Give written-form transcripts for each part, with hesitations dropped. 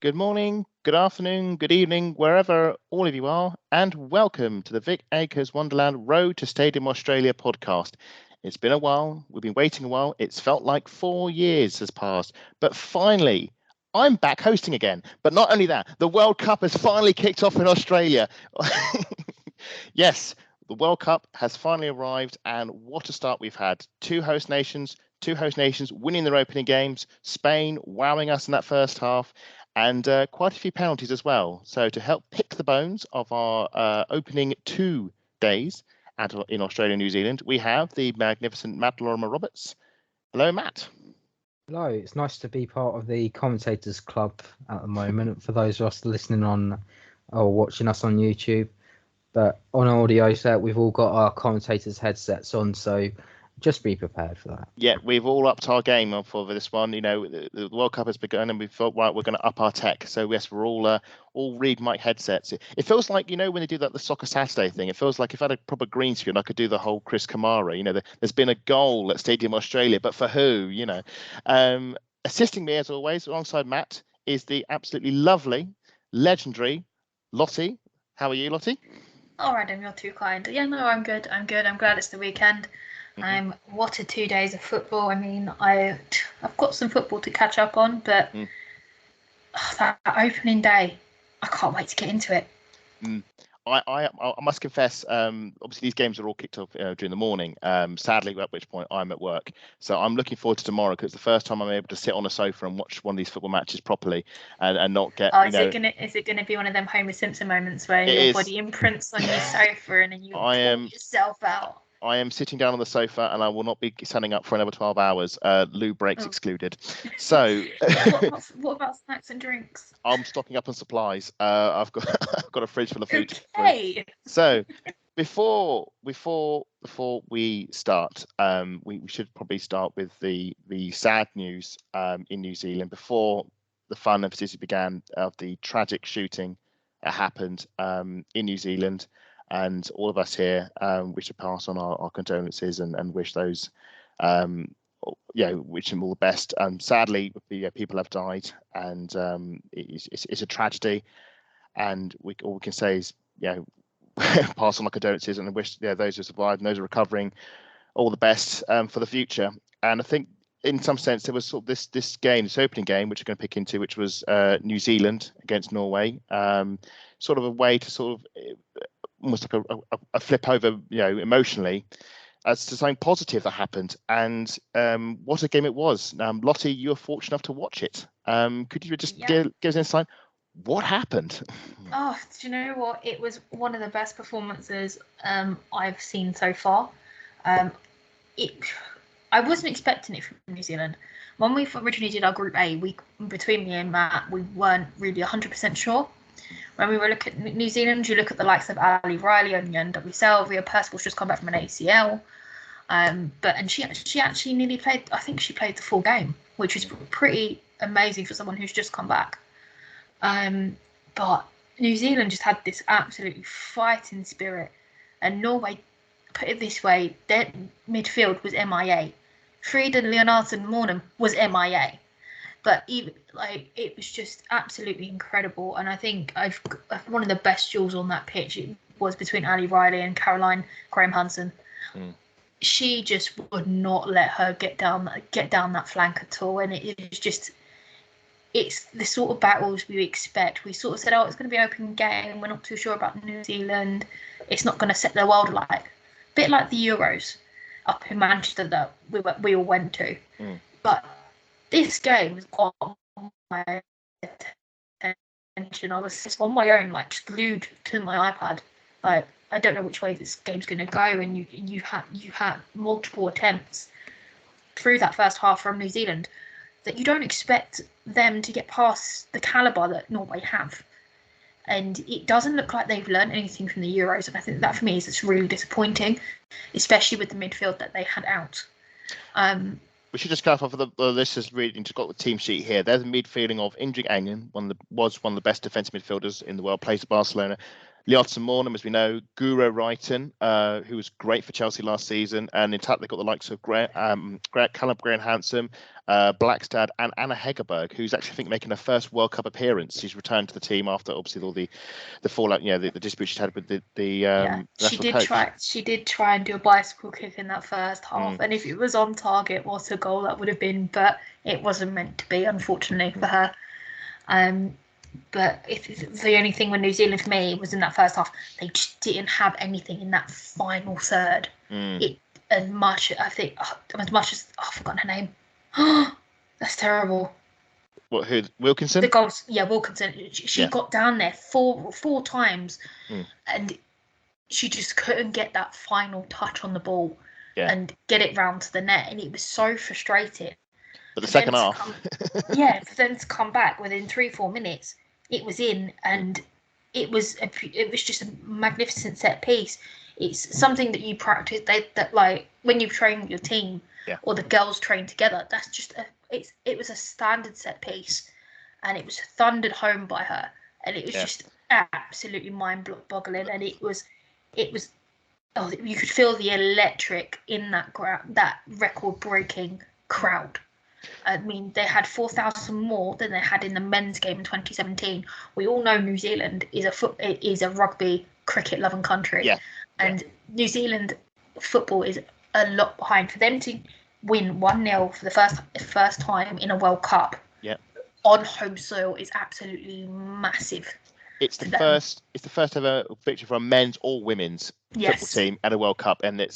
Good morning, good afternoon, good evening, wherever all of you are, and welcome to the Vic Akers Wonderland Road to Stadium Australia podcast. It's been a while, we've been waiting a while, it's felt like 4 years has passed, but finally, I'm back hosting again. But not only that, the World Cup has finally kicked off in Australia. Yes, the World Cup has finally arrived, and what a start we've had. Two host nations winning their opening games, Spain wowing us in that first half, and quite a few penalties as well. So to help pick the bones of our opening 2 days in Australia and New Zealand, we have the magnificent Matt Lorimer Roberts. Hello, Matt. Hello, it's nice to be part of the commentators club at the moment for those of us listening on or watching us on YouTube. But on audio set, we've all got our commentators headsets on, so just be prepared for that. Yeah, we've all upped our game for this one. You know, the World Cup has begun, and we thought, right, we're going to up our tech. So yes, we're all read mic headsets. It feels like, you know, when they do that the Soccer Saturday thing, it feels like if I had a proper green screen, I could do the whole Chris Kamara. You know, there's been a goal at Stadium Australia, but for who? You know, assisting me as always alongside Matt is the absolutely lovely, legendary Lottie. How are you, Lottie? All right, you're too kind. Yeah, no, I'm good. I'm glad it's the weekend. What a 2 days of football. I mean, I've got some football to catch up on, but that opening day, I can't wait to get into it. I must confess, obviously these games are all kicked off during the morning, sadly, at which point I'm at work. So I'm looking forward to tomorrow because it's the first time I'm able to sit on a sofa and watch one of these football matches properly and not get. Is it gonna be one of them Homer Simpson moments where your body imprints on your sofa and then you pull yourself out? I am sitting down on the sofa and I will not be standing up for another 12 hours. Loo breaks excluded. So, what about snacks and drinks? I'm stocking up on supplies. I've got a fridge full of food. Okay. So, before we start, we should probably start with the sad news in New Zealand before the fun and facility began of the tragic shooting that happened in New Zealand. And all of us here wish to pass on our condolences and wish those, wish them all the best. Sadly, people have died, and it's a tragedy. And all we can say is, pass on our condolences and wish those who survived and those who are recovering all the best for the future. And I think, in some sense, there was sort of this game, this opening game, which we're going to pick into, which was New Zealand against Norway. Sort of a way to sort of almost like a flip over, emotionally, as to something positive that happened. And what a game it was. Lottie, you were fortunate enough to watch it. Could you just give us insight? What happened? Oh, do you know what? It was one of the best performances I've seen so far. I wasn't expecting it from New Zealand. When we originally did our Group A, between me and Matt, we weren't really 100% sure. When we were looking at New Zealand, you look at the likes of Ali Riley and Sylvia Percival's just come back from an ACL. And she actually nearly played, I think she played the full game, which is pretty amazing for someone who's just come back. But New Zealand just had this absolutely fighting spirit. And Norway, put it this way, their midfield was MIA. Frida Leonardson Mornham was MIA. But even it was just absolutely incredible, and I think one of the best duels on that pitch was between Ali Riley and Caroline Graham-Hansen. She just would not let her get down that flank at all, and it's the sort of battles we expect. We sort of said, it's going to be an open game. We're not too sure about New Zealand. It's not going to set their world alight. A bit like the Euros up in Manchester that we all went to, but this game has got my attention. I was on my own, just glued to my iPad. I don't know which way this game's going to go, and you had multiple attempts through that first half from New Zealand that you don't expect them to get past the calibre that Norway have. And it doesn't look like they've learned anything from the Euros, and I think that for me is really disappointing, especially with the midfield that they had out. We should just clarify for the listeners reading, just got the team sheet here. There's a midfielding of Indrik Angen, was one of the best defensive midfielders in the world, plays at Barcelona. Lottie, as we know, Guro Wrighton, who was great for Chelsea last season, and in fact they've got the likes of Callum Graham-Handsome, Blackstad, and Anna Hegerberg, who's actually, I think, making her first World Cup appearance. She's returned to the team after obviously all the fallout, the dispute she had with the national coach. She did try and do a bicycle kick in that first half, and if it was on target, what a goal that would have been! But it wasn't meant to be, unfortunately, for her. But the only thing with New Zealand for me was in that first half, they just didn't have anything in that final third. As much as I've forgotten her name. That's terrible. What? Who? Wilkinson? The goals. Yeah, Wilkinson. She got down there four times, and she just couldn't get that final touch on the ball and get it round to the net, and it was so frustrating. But the second half, for them to come back within 3-4 minutes, it was in, and it was just a magnificent set piece. It's something that you practice. That like when you train your team or the girls train together. That's just it was a standard set piece, and it was thundered home by her, and it was just absolutely mind-boggling. And it was you could feel the electric in that record-breaking crowd. I mean, they had 4,000 more than they had in the men's game in 2017. We all know New Zealand is a rugby, cricket loving country, and New Zealand football is a lot behind. For them to win 1-0 for the first time in a World Cup on home soil is absolutely massive. It's the first ever victory for a men's or women's football team at a World Cup, and I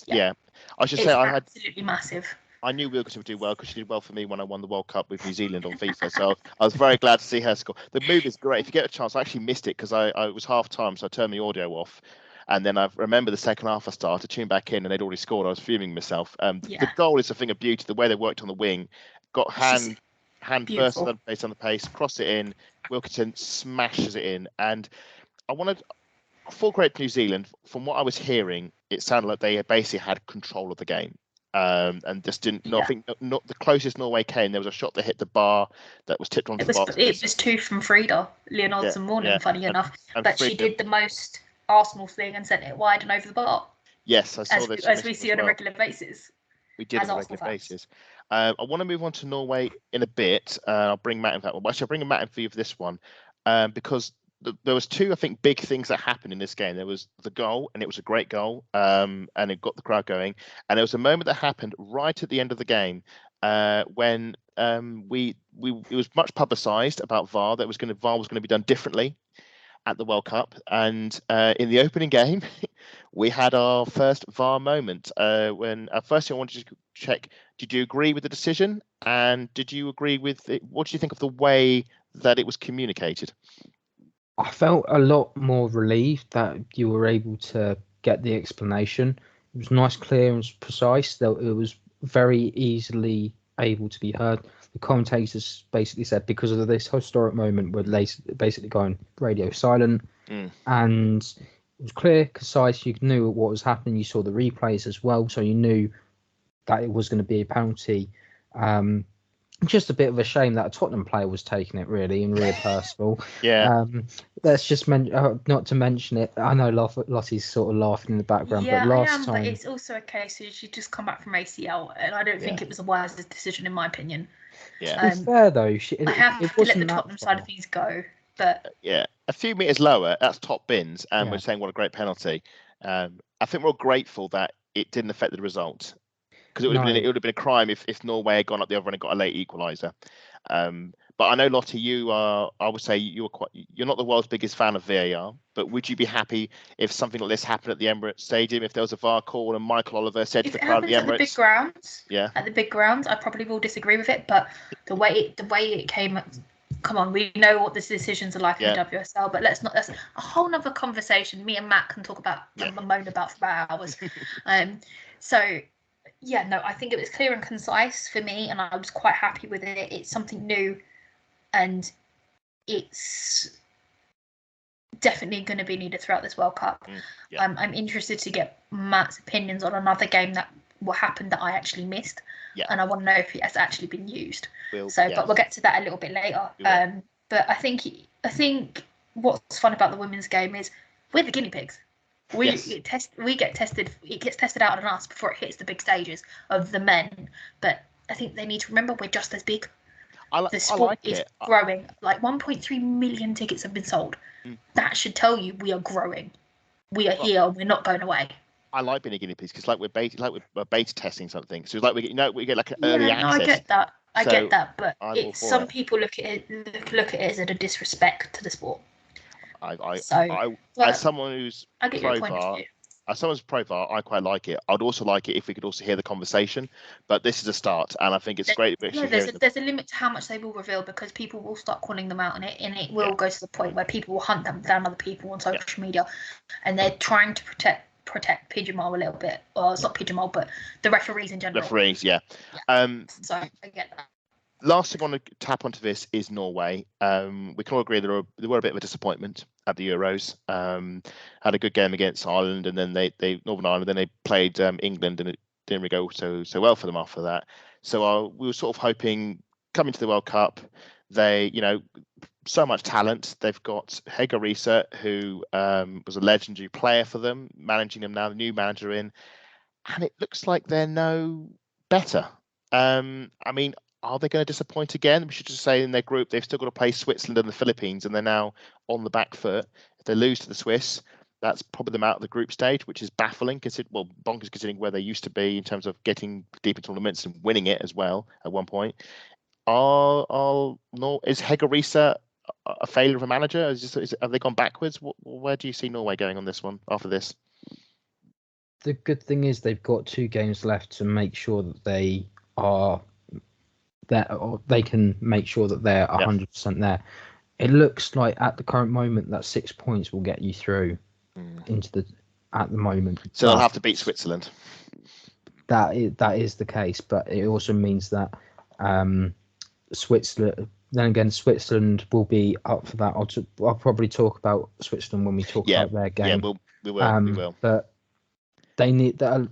should say I had absolutely massive. I knew Wilkinson would do well because she did well for me when I won the World Cup with New Zealand on FIFA. So I was very glad to see her score. The move is great. If you get a chance, I actually missed it because I was half time, so I turned the audio off. And then I remember the second half I started, tuned back in, and they'd already scored. I was fuming myself. The goal is a thing of beauty. The way they worked on the wing, got hand first on the pace, cross it in. Wilkinson smashes it in, and I wanted full credit to New Zealand. From what I was hearing, it sounded like they basically had control of the game. And just didn't. I think not the closest Norway came. There was a shot that hit the bar that was tipped onto the bar. It was two from Frida Leonardson-Morning, funny enough, but she did the most Arsenal thing and sent it wide and over the bar. Yes, I saw this. As we see on a regular basis. We did on a regular basis. I want to move on to Norway in a bit. I'll bring Matt in for that one. Well, actually, I'll bring Matt in for you for this one because there was two, I think, big things that happened in this game. There was the goal, and it was a great goal, and it got the crowd going. And there was a moment that happened right at the end of the game when it was much publicised about VAR. VAR was going to be done differently at the World Cup. And in the opening game, we had our first VAR moment. When firstly, I wanted to check: did you agree with the decision? And did you agree with it? What do you think of the way that it was communicated? I felt a lot more relieved that you were able to get the explanation. It was nice, clear, and precise. That it was very easily able to be heard. The commentators basically said because of this historic moment where they basically going radio silent, and it was clear, concise. You knew what was happening. You saw the replays as well, so you knew that it was going to be a penalty. Just a bit of a shame that a Tottenham player was taking it really and real personal. Let's just not to mention it. I know Lottie's sort of laughing in the background, but last time, but it's also a case of she just come back from ACL, and I don't think it was the wisest decision in my opinion. To be fair though, I have to let the Tottenham side of things go, but a few meters lower, that's top bins, and we're saying what a great penalty. I think we're all grateful that it didn't affect the result. Because it would have been a crime if Norway had gone up the other end and got a late equaliser. But I know, Lottie, I would say you're not the world's biggest fan of VAR, but would you be happy if something like this happened at the Emirates Stadium, if there was a VAR call and Michael Oliver said to the crowd at the Emirates? At the big grounds, I probably will disagree with it, but the way it came, come on, we know what the decisions are like in the WSL, but that's a whole nother conversation. Me and Matt can talk about and moan about for about hours. I think it was clear and concise for me, and I was quite happy with it. It's something new, and it's definitely going to be needed throughout this World Cup. I'm interested to get Matt's opinions on another game that happened that I actually missed, and I want to know if it has actually been used. But we'll get to that a little bit later. But I think what's fun about the women's game is We're the guinea pigs. We Yes. get tested. It gets tested out on us before it hits the big stages of the men. But I think they need to remember we're just as big. The sport like is it. growing. Like 1.3 million tickets have been sold. That should tell you we are growing. We are here. We're not going away. I like being a guinea pig because we're beta testing something. So it's like we get like an early access. No, I get that. I get that, but I'm some people look at it as a disrespect to the sport. As someone who's I get your point of view. As someone's profile, I quite like it. I'd also like it if we could also hear the conversation. But this is a start, and I think it's great. There's a limit to how much they will reveal because people will start calling them out on it, and it will go to the point where people will hunt them down other people on social media, and they're trying to protect pigeonhole a little bit. Well, it's not pigeonhole, but the referees in general. Yeah. So I get that. Last thing I want to tap onto this is Norway. We can all agree they were a bit of a disappointment at the Euros. Had a good game against Ireland, and then they Northern Ireland. Then they played England, and it didn't really go so well for them after that. So we were sort of hoping coming to the World Cup, they so much talent. They've got Hager, who was a legendary player for them, managing them now. The new manager in, and it looks like they're no better. Are they going to disappoint again? We should just say in their group they've still got to play Switzerland and the Philippines, and they're now on the back foot. If they lose to the Swiss, that's probably them out of the group stage, which is baffling. Bonkers considering where they used to be in terms of getting deep into tournaments and winning it as well at one point. Is Hager a failure of a manager? Have they gone backwards? Where do you see Norway going on this one after this? The good thing is they've got 2 games left to make sure that they are there, or they can make sure that they're 100% there. It looks like at the current moment that 6 points will get you through at the moment. So they'll have to beat Switzerland. That is the case, but it also means that Switzerland will be up for that. I'll probably talk about Switzerland when we talk about their game. Yeah, we will. But they need that.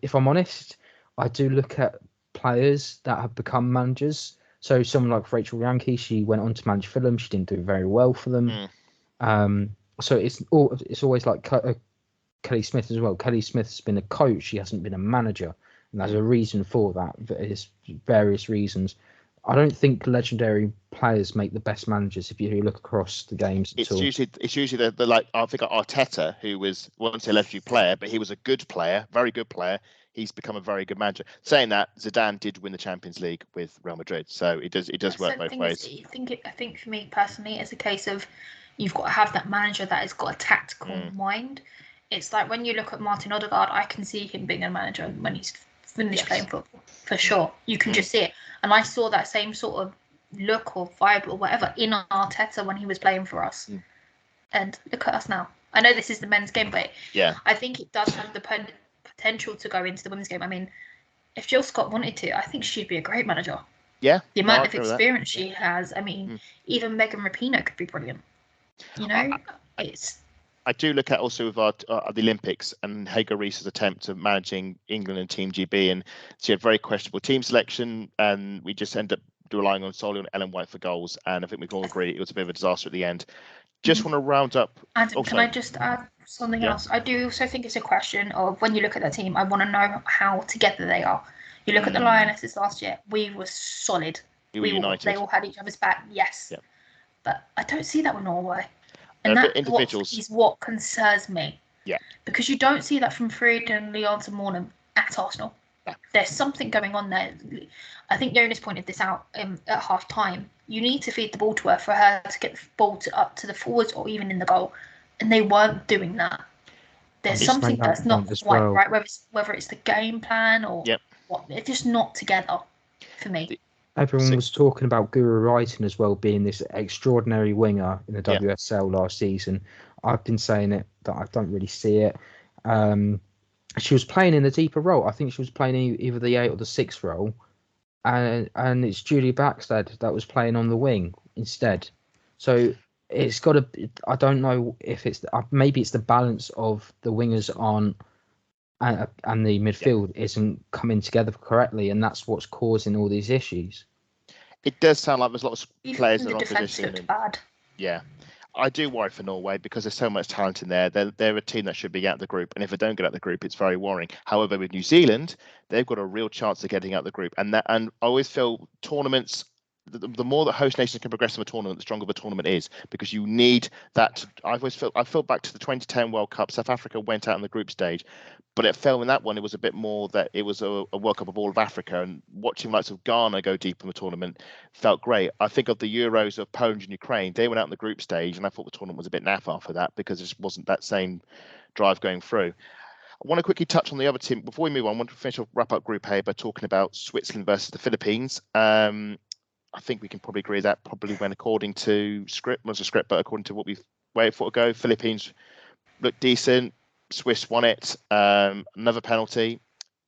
If I'm honest, I do look at players that have become managers. So someone like Rachel Yankee, she went on to manage Fulham. She didn't do very well for them. So it's always like Kelly Smith as well. Kelly Smith's been a coach. She hasn't been a manager, and there's a reason for that. There's various reasons. I don't think legendary players make the best managers if you look across the games. It's usually the like I think Arteta, who was once a legendary player, but he was a good player, very good player. He's become a very good manager. Saying that, Zidane did win the Champions League with Real Madrid, so it does work both ways. I think for me personally, it's a case of you've got to have that manager that has got a tactical mind. It's like when you look at Martin Odegaard, I can see him being a manager when he's finished playing football, for sure. You can just see it. And I saw that same sort of look or vibe or whatever in Arteta when he was playing for us. And look at us now. I know this is the men's game, but I think it does have the potential to go into the women's game. I mean, if Jill Scott wanted to, I think she'd be a great manager. Yeah. The amount of experience she has. I mean, even Megan Rapinoe could be brilliant. I do look at also with the Olympics and Hager Reese's attempt of managing England and Team GB, and she had very questionable team selection, and we just ended up relying solely on Ellen White for goals, and I think we can all agree it was a bit of a disaster at the end. Just want to round up. Adam, can I just add something else? I do also think it's a question of when you look at that team, I want to know how together they are. You look at the Lionesses last year, we were solid. We were united. They all had each other's back, yes. Yeah. But I don't see that with Norway. And that is what concerns me. Yeah. Because you don't see that from Fried and Leon to Mornham at Arsenal. Yeah. There's something going on there. I think Jonas pointed this out at half time. You need to feed the ball to her for her to get the ball up to the forwards or even in the goal. And they weren't doing that. There's something that's not quite right, whether it's the game plan or what. They're just not together for me. Everyone was talking about Guru Wrighton as well being this extraordinary winger in the WSL last season. I've been saying it that I don't really see it. She was playing in a deeper role. I think she was playing either the 8 or the 6 role. And it's Julie Backstead that was playing on the wing instead. So it's got to. I don't know if it's maybe it's the balance of the wingers on and the midfield isn't coming together correctly, and that's what's causing all these issues. It does sound like there's lots of players that are on position. Bad. Yeah, I do worry for Norway because there's so much talent in there. They're a team that should be out of the group, and if they don't get out of the group, it's very worrying. However, with New Zealand, they've got a real chance of getting out of the group, and I always feel tournaments. The more that host nations can progress in a tournament, the stronger the tournament is, because you need that. I felt back to the 2010 World Cup. South Africa went out in the group stage, but it fell in that one. It was a bit more that it was a World Cup of all of Africa, and watching lots of Ghana go deep in the tournament felt great. I think of the Euros of Poland and Ukraine. They went out in the group stage, and I thought the tournament was a bit naff after that because it just wasn't that same drive going through. I want to quickly touch on the other team before we move on. I want to finish off, wrap up Group A by talking about Switzerland versus the Philippines. I think we can probably agree that probably went according to script, was a script, but according to what we've waited for to go, Philippines looked decent. Swiss won it. Another penalty.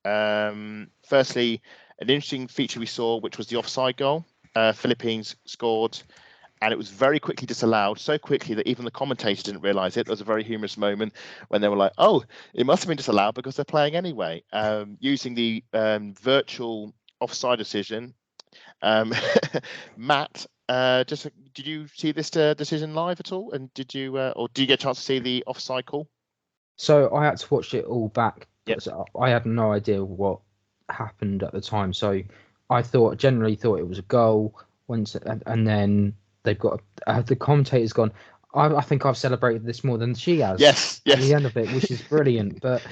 Firstly, an interesting feature we saw, which was the offside goal. Philippines scored, and it was very quickly disallowed, so quickly that even the commentators didn't realise it. There was a very humorous moment when they were like, "Oh, it must have been disallowed because they're playing anyway," using the virtual offside decision. Matt, did you see this decision live at all? And did you, or did you get a chance to see the offside call? So I had to watch it all back Yep. because I had no idea what happened at the time. So I generally thought it was a goal, and then they've got the commentator's gone, I think I've celebrated this more than she has. Yes. At the end of it, which is brilliant. But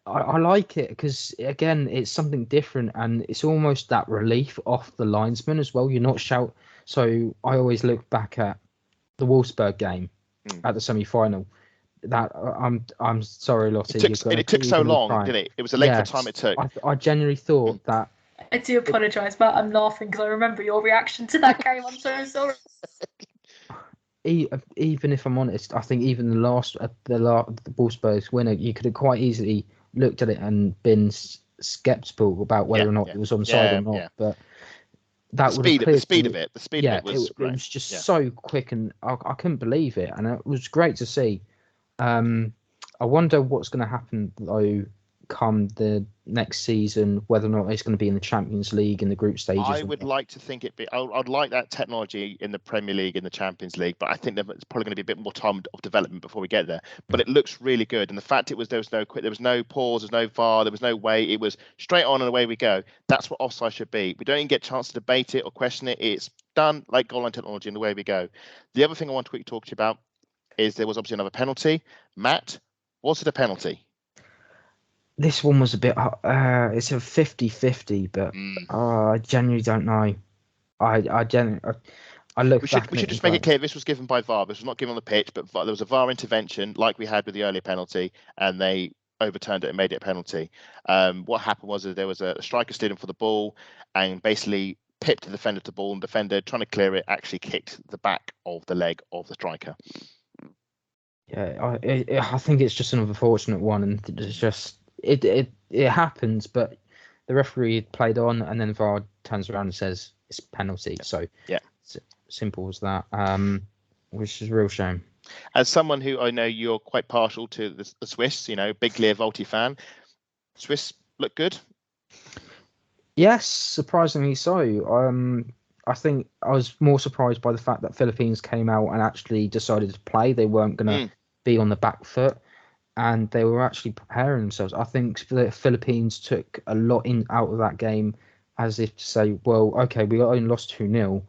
I like it because, again, it's something different, and it's almost that relief off the linesman as well. You're not shout. So I always look back at the Wolfsburg game at the semi-final. That I'm sorry, Lottie. It took so long, didn't it? It was a length of time it took. I genuinely thought that. I do apologise, Matt. I'm laughing because I remember your reaction to that game. I'm so sorry. Even if I'm honest, I think even the Wolfsburg's winner, you could have quite easily looked at it and been skeptical about whether or not it was onside or not. Yeah. But that the speed of it was great. It was just so quick, and I couldn't believe it, and it was great to see. I wonder what's going to happen though come the next season, whether or not it's going to be in the Champions League in the group stages. I would like to think I'd like that technology in the Premier League, in the Champions League, but I think there's probably going to be a bit more time of development before we get there. But it looks really good, and the fact there was no pause, there's no VAR, there was no wait, it was straight on and away we go. That's what offside should be. We don't even get a chance to debate it or question it. It's done like goal line technology, and away we go. The other thing I want to quickly talk to you about is there was obviously another penalty. Matt, was it a penalty? This one was a bit, it's a 50-50, but I genuinely don't know. I look back. We should just make it clear this was given by VAR. This was not given on the pitch, but there was a VAR intervention like we had with the earlier penalty, and they overturned it and made it a penalty. What happened was that there was a striker stealing for the ball and basically pipped the defender to the ball, and the defender trying to clear it actually kicked the back of the leg of the striker. Yeah, I think it's just an unfortunate one, and it's just it happens. But the referee played on, and then VAR turns around and says it's penalty. So yeah, it's simple as that. Which is a real shame. As someone who I know you're quite partial to the Swiss, big Leo Volti fan, Swiss look good. Yes, surprisingly so. I think I was more surprised by the fact that Philippines came out and actually decided to play. They weren't going to be on the back foot, and they were actually preparing themselves. I think the Philippines took a lot out of that game as if to say, well, okay, we only lost 2-0,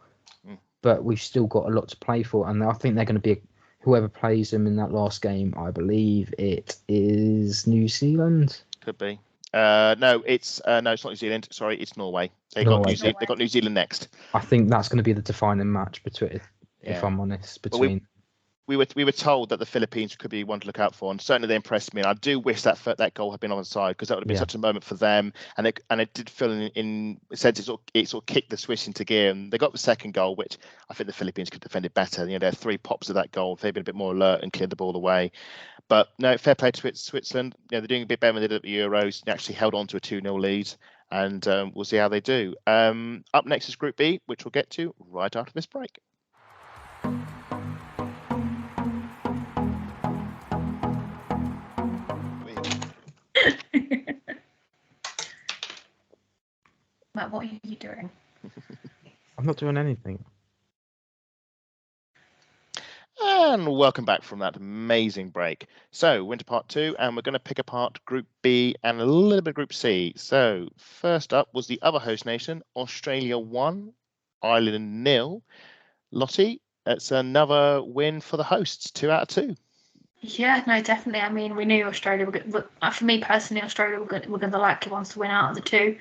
but we've still got a lot to play for. And I think they're going to be whoever plays them in that last game. I believe it is New Zealand. Could be. No, it's not New Zealand. Sorry, it's Norway. They got New Zealand next. I think that's going to be the defining match between, if I'm honest, between. We were told that the Philippines could be one to look out for, and certainly they impressed me. And I do wish that goal had been on the side, because that would have been such a moment for them. And it did feel in a sense it sort of kicked the Swiss into gear. And they got the second goal, which I think the Philippines could defend it better. There are 3 pops of that goal. If they'd been a bit more alert and cleared the ball away. But no, fair play to Switzerland. They're doing a bit better than they did at the Euros. They actually held on to a 2-0 lead, and we'll see how they do. Up next is Group B, which we'll get to right after this break. Matt, what are you doing? I'm not doing anything. And welcome back from that amazing break. So we're into part 2, and we're going to pick apart Group B and a little bit of Group C. So first up was the other host nation, Australia 1, Ireland 0. Lottie, it's another win for the hosts, 2 out of 2. Yeah, no, definitely. I mean, we knew Australia were good. For me personally, Australia were going to likely ones to win out of the two.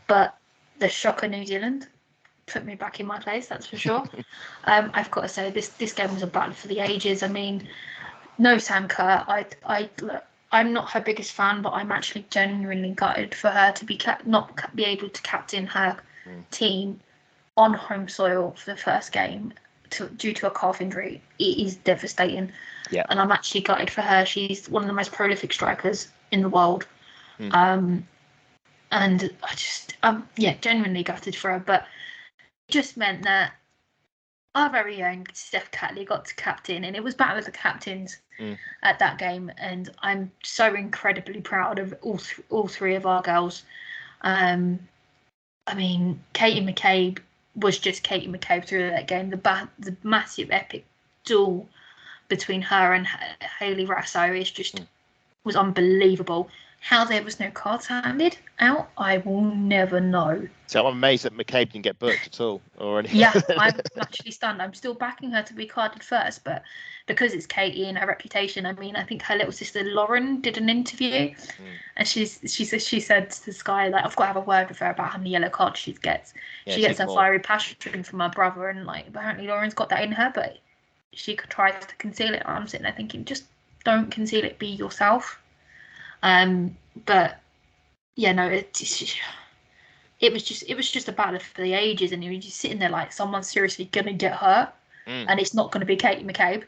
But the shocker New Zealand put me back in my place, that's for sure. I've got to say, this game was a battle for the ages. I mean, no Sam Kerr. I'm not her biggest fan, but I'm actually genuinely gutted for her to be not be able to captain her team on home soil for the first game due to a calf injury. It is devastating. Yeah. And I'm actually gutted for her. She's one of the most prolific strikers in the world. And I just, genuinely gutted for her. But it just meant that our very own Steph Catley got to captain, and it was battle of the captains at that game. And I'm so incredibly proud of all three of our girls. I mean, Katie McCabe was just Katie McCabe through that game. The massive epic duel between her and Hayley Rasso was unbelievable. How there was no cards handed out, I will never know. So I'm amazed that McCabe didn't get booked at all or anything. Yeah, I'm actually stunned. I'm still backing her to be carded first, but because it's Katie and her reputation, I mean, I think her little sister Lauren did an interview, and she said to Sky, like, I've got to have a word with her about how many yellow cards she gets. Yeah, she gets her fiery passion from her brother, and like apparently Lauren's got that in her, but she tries to conceal it. I'm sitting there thinking, just don't conceal it. Be yourself. But yeah, no, it was just a battle for the ages, and you're just sitting there like someone's seriously gonna get hurt, and it's not gonna be Katie McCabe.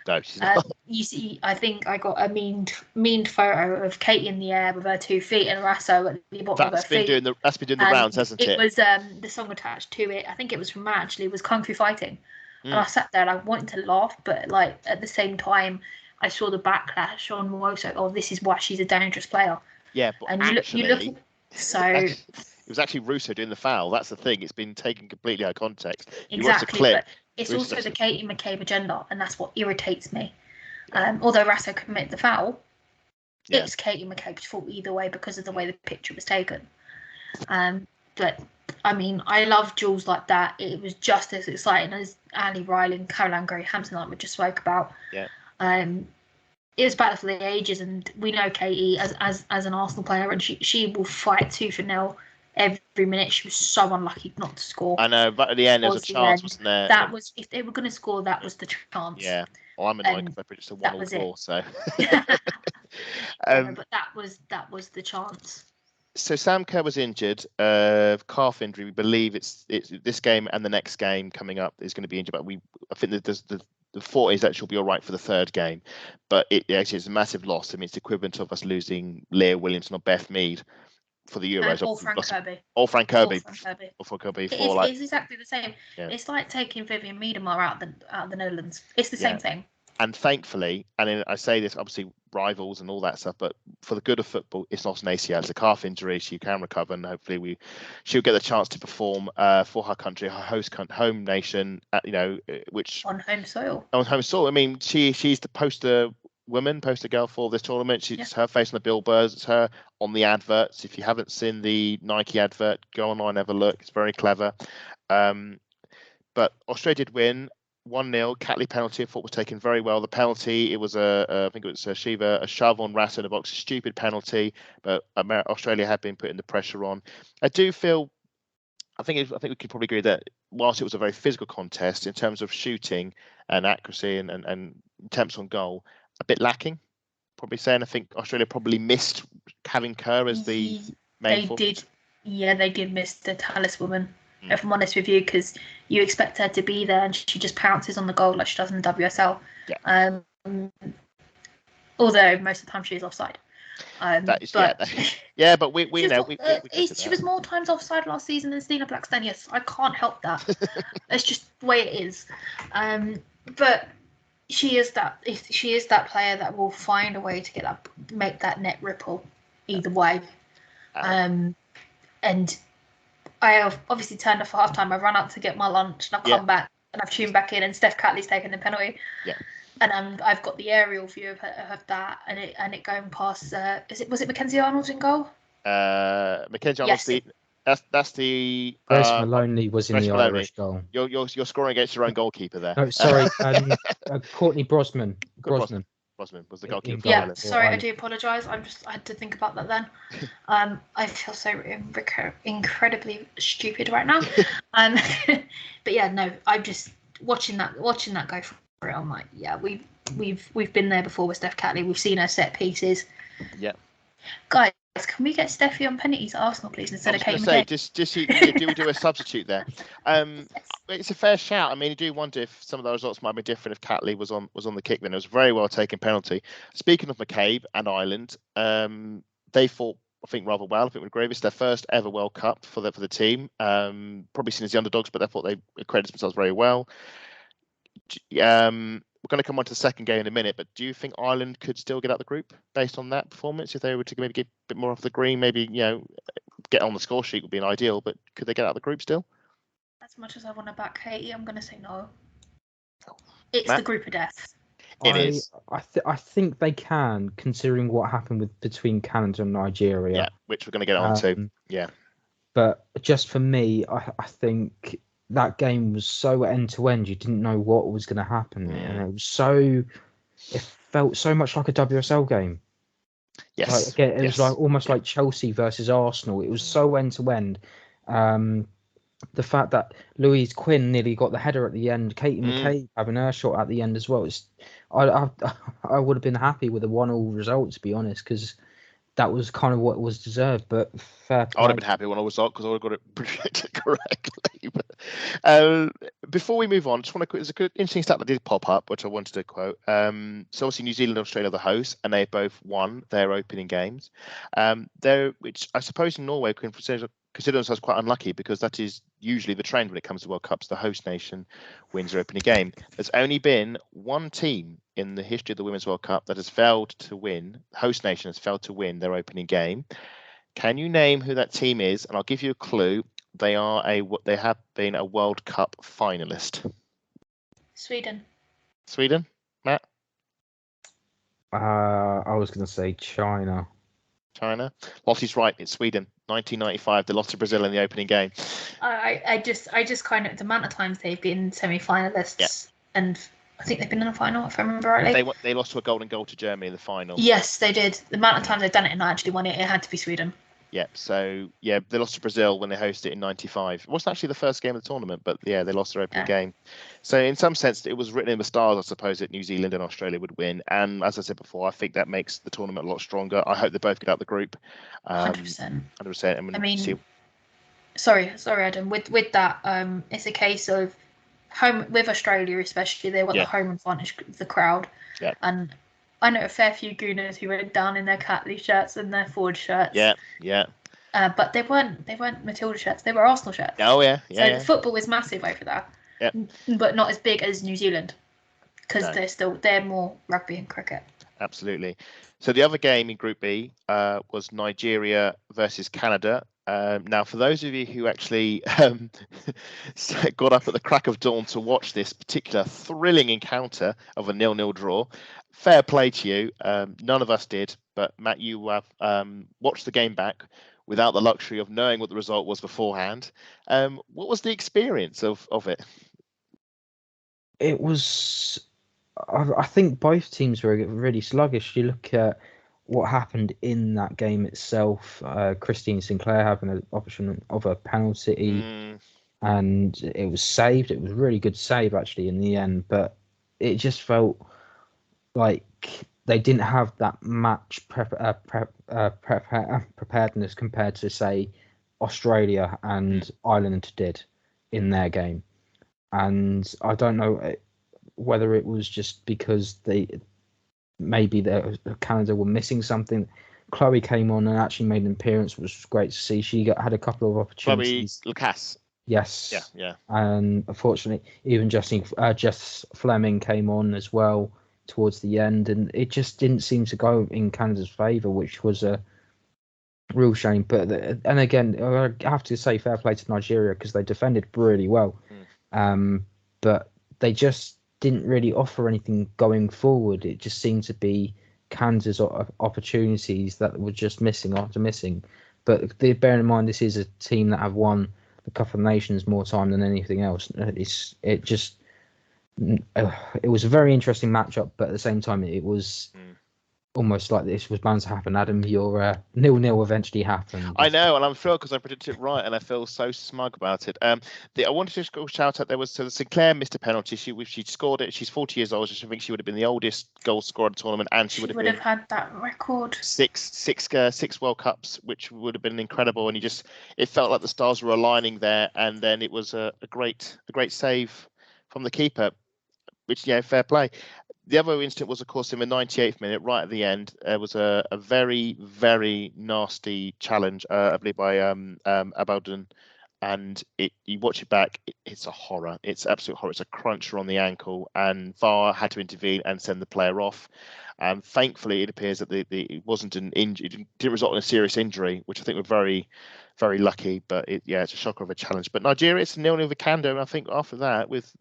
No, she's not. You see, I think I got a memed photo of Katie in the air with her 2 feet and Rasso at the bottom of her feet. That's been doing the rounds, hasn't it? It was the song attached to it. I think it was from Matt, actually. Was Kung Fu Fighting. And I sat there and I wanted to laugh, but like at the same time, I saw the backlash on Woso. Oh, this is why she's a dangerous player. Yeah, but and actually, you look. So it was actually Russo doing the foul. That's the thing. It's been taken completely out of context. Exactly, you watch the clip. But it's Russo's also the Katie McCabe agenda, and that's what irritates me. Although Rasso committed the foul, it's Katie McCabe's fault either way because of the way the picture was taken. But I mean, I love duels like that. It was just as exciting as Ali Riley and Caroline Gray-Hampson, like we just spoke about. Yeah. It was battle for the ages, and we know Katie as an Arsenal player, and she will fight tooth and nail every minute. She was so unlucky not to score. I know, but at the end there was a chance, wasn't there? That was, if they were going to score, that was the chance. Yeah. Well, I'm annoyed because I predicted a 1-1 draw. So. But that was the chance. So Sam Kerr was injured, calf injury. We believe it's this game and the next game coming up is going to be injured. But I think that the thought is that she'll be all right for the third game. But it actually is a massive loss. I mean, it's the equivalent of us losing Leah Williamson or Beth Mead for the Euros. Or Frank Kirby. Or Frank Kirby. It's exactly the same. Yeah. It's like taking Vivian Miedemar out of the Netherlands. It's the same thing. And thankfully, and I say this, obviously rivals and all that stuff, but for the good of football, it's not an ACL. It's a calf injury. She can recover, and hopefully she'll get the chance to perform for her country, her home nation. Which on home soil. On home soil. I mean, she's the poster girl for this tournament. She's her face on the billboards. It's her on the adverts. If you haven't seen the Nike advert, go online, have a look. It's very clever. But Australia did win. 1-0, Catley penalty. I thought was taken very well. The penalty, it was I think it was Shiva, a shove on Rasso in the box, a stupid penalty, but Australia had been putting the pressure on. I do feel, I think we could probably agree that whilst it was a very physical contest in terms of shooting and accuracy and attempts on goal, a bit lacking. Probably saying, I think Australia probably missed having Kerr as the main forward. They did miss the taliswoman. If I'm honest with you, because you expect her to be there and she just pounces on the goal like she does in the WSL. Yeah. Although most of the time she is offside. But we know. She was more times offside last season than Stina Blackstone. Yes, I can't help that. It's just the way it is. But she is that player that will find a way to make that net ripple either way. And I have obviously turned off for half time. I run out to get my lunch and I've come back and I've tuned back in and Steph Catley's taken the penalty. Yeah. And I've got the aerial view of that, and it going past. Was it Mackenzie Arnold's in goal? Mackenzie Arnold's that's the Wes Maloney was in Wes the Maloney. Irish goal. You're scoring against your own goalkeeper there. No, sorry, Courtney Brosnan. Brosnan was the goalkeeper. Yeah, Ireland. sorry, I do apologise. I had to think about that then. I feel so incredibly stupid right now. But yeah, no, I'm just watching that go for it. I'm like, yeah, we've been there before with Steph Catley. We've seen her set pieces. Yeah. Guys, can we get Steffi on penalties at Arsenal, please, instead of Kate McKay? Do we do a substitute there? It's a fair shout. I mean, you do wonder if some of the results might be different if Catley was on the kick. Then it was a very well taken penalty. Speaking of McCabe and Ireland, they fought, I think, rather well. I think we agree. It's their first ever World Cup for the team. Probably seen as the underdogs, but I thought they accredited themselves very well. We're going to come on to the second game in a minute, but do you think Ireland could still get out the group based on that performance? If they were to maybe get a bit more off the green, maybe get on the score sheet would be an ideal, but could they get out the group still? As much as I want to back Haiti, I'm going to say no. It's Matt? The group of death. It is. I think they can, considering what happened between Canada and Nigeria. Yeah, which we're going to get on to. Yeah. But just for me, I think that game was so end to end. You didn't know what was going to happen, and it felt so much like a WSL game. Yes. It was like almost like Chelsea versus Arsenal. It was so end to end. The fact that Louise Quinn nearly got the header at the end, Katie McCabe having her shot at the end as well. I would have been happy with a 1-1 result, to be honest, because that was kind of what was deserved. But fair play. I would have been happy when I was out because I would have got it predicted correctly. But, before we move on, just want to there's a good interesting stat that did pop up, which I wanted to quote. So obviously New Zealand and Australia are the hosts, and they both won their opening games. Which I suppose in Norway can consider themselves quite unlucky because that is usually the trend when it comes to World Cups. The host nation wins their opening game. There's only been one team in the history of the Women's World Cup that has failed to win. The host nation has failed to win their opening game. Can you name who that team is? And I'll give you a clue. They have been a World Cup finalist. Sweden, Matt? I was going to say China. Lottie's right. It's Sweden. 1995. They lost to Brazil in the opening game. I just kind of the amount of times they've been semi-finalists, and I think they've been in a final if I remember rightly. They lost to a golden goal to Germany in the final. Yes, they did. The amount of times they've done it and not actually won it, it had to be Sweden. Yep. So they lost to Brazil when they hosted it in '95. It wasn't actually the first game of the tournament, but yeah, they lost their opening game. So in some sense, it was written in the stars, I suppose, that New Zealand and Australia would win. And as I said before, I think that makes the tournament a lot stronger. I hope they both get out the group. 100%. 100%. I mean, sorry, Adam. With that, it's a case of home with Australia, especially they want the home advantage of the crowd. Yeah. And I know a fair few Gooners who went down in their Catley shirts and their Ford shirts. Yeah. But they weren't Matilda shirts. They were Arsenal shirts. Oh yeah. So the football is massive over there. Yeah. But not as big as New Zealand because they're more rugby and cricket. Absolutely. So the other game in Group B was Nigeria versus Canada. Now, for those of you who actually got up at the crack of dawn to watch this particular thrilling encounter of a 0-0 draw, fair play to you. None of us did, but Matt, you have watched the game back without the luxury of knowing what the result was beforehand. What was the experience of it? It was, I think both teams were really sluggish. You look at what happened in that game itself. Christine Sinclair having an option of a penalty, and it was saved. It was a really good save actually in the end, but it just felt like they didn't have that match preparedness compared to, say, Australia and Ireland did in their game. And I don't know whether it was just because Canada were missing something. Chloe came on and actually made an appearance, which was great to see. She had a couple of opportunities. Chloe Lucas. Yes. Yeah. And unfortunately, even Jess Fleming came on as well towards the end, and it just didn't seem to go in Canada's favour, which was a real shame. But and again, I have to say fair play to Nigeria because they defended really well. But they just didn't really offer anything going forward. It just seemed to be Canada's opportunities that were just missing after missing. But bearing in mind, this is a team that have won the Cup of Nations more time than anything else. It was a very interesting matchup, but at the same time, it was almost like this was bound to happen. Adam, your 0-0 eventually happened. I know, and I'm thrilled because I predicted it right, and I feel so smug about it. I wanted to just go shout out. There was Sinclair missed a penalty. She scored it. She's 40 years old. I think she would have been the oldest goal scorer in the tournament, and she would have had that record. Six World Cups, which would have been incredible. And it felt like the stars were aligning there, and then it was a great save from the keeper, which fair play. The other incident was, of course, in the 98th minute, right at the end. There was a very, very nasty challenge, I believe, by Abaldon. And you watch it back, it's a horror. It's absolute horror. It's a cruncher on the ankle, and VAR had to intervene and send the player off. And thankfully, it appears that it wasn't an injury. It didn't result in a serious injury, which I think we're very, very lucky. But it's a shocker of a challenge. But Nigeria, it's 0-0 with Canada. And I think after that, with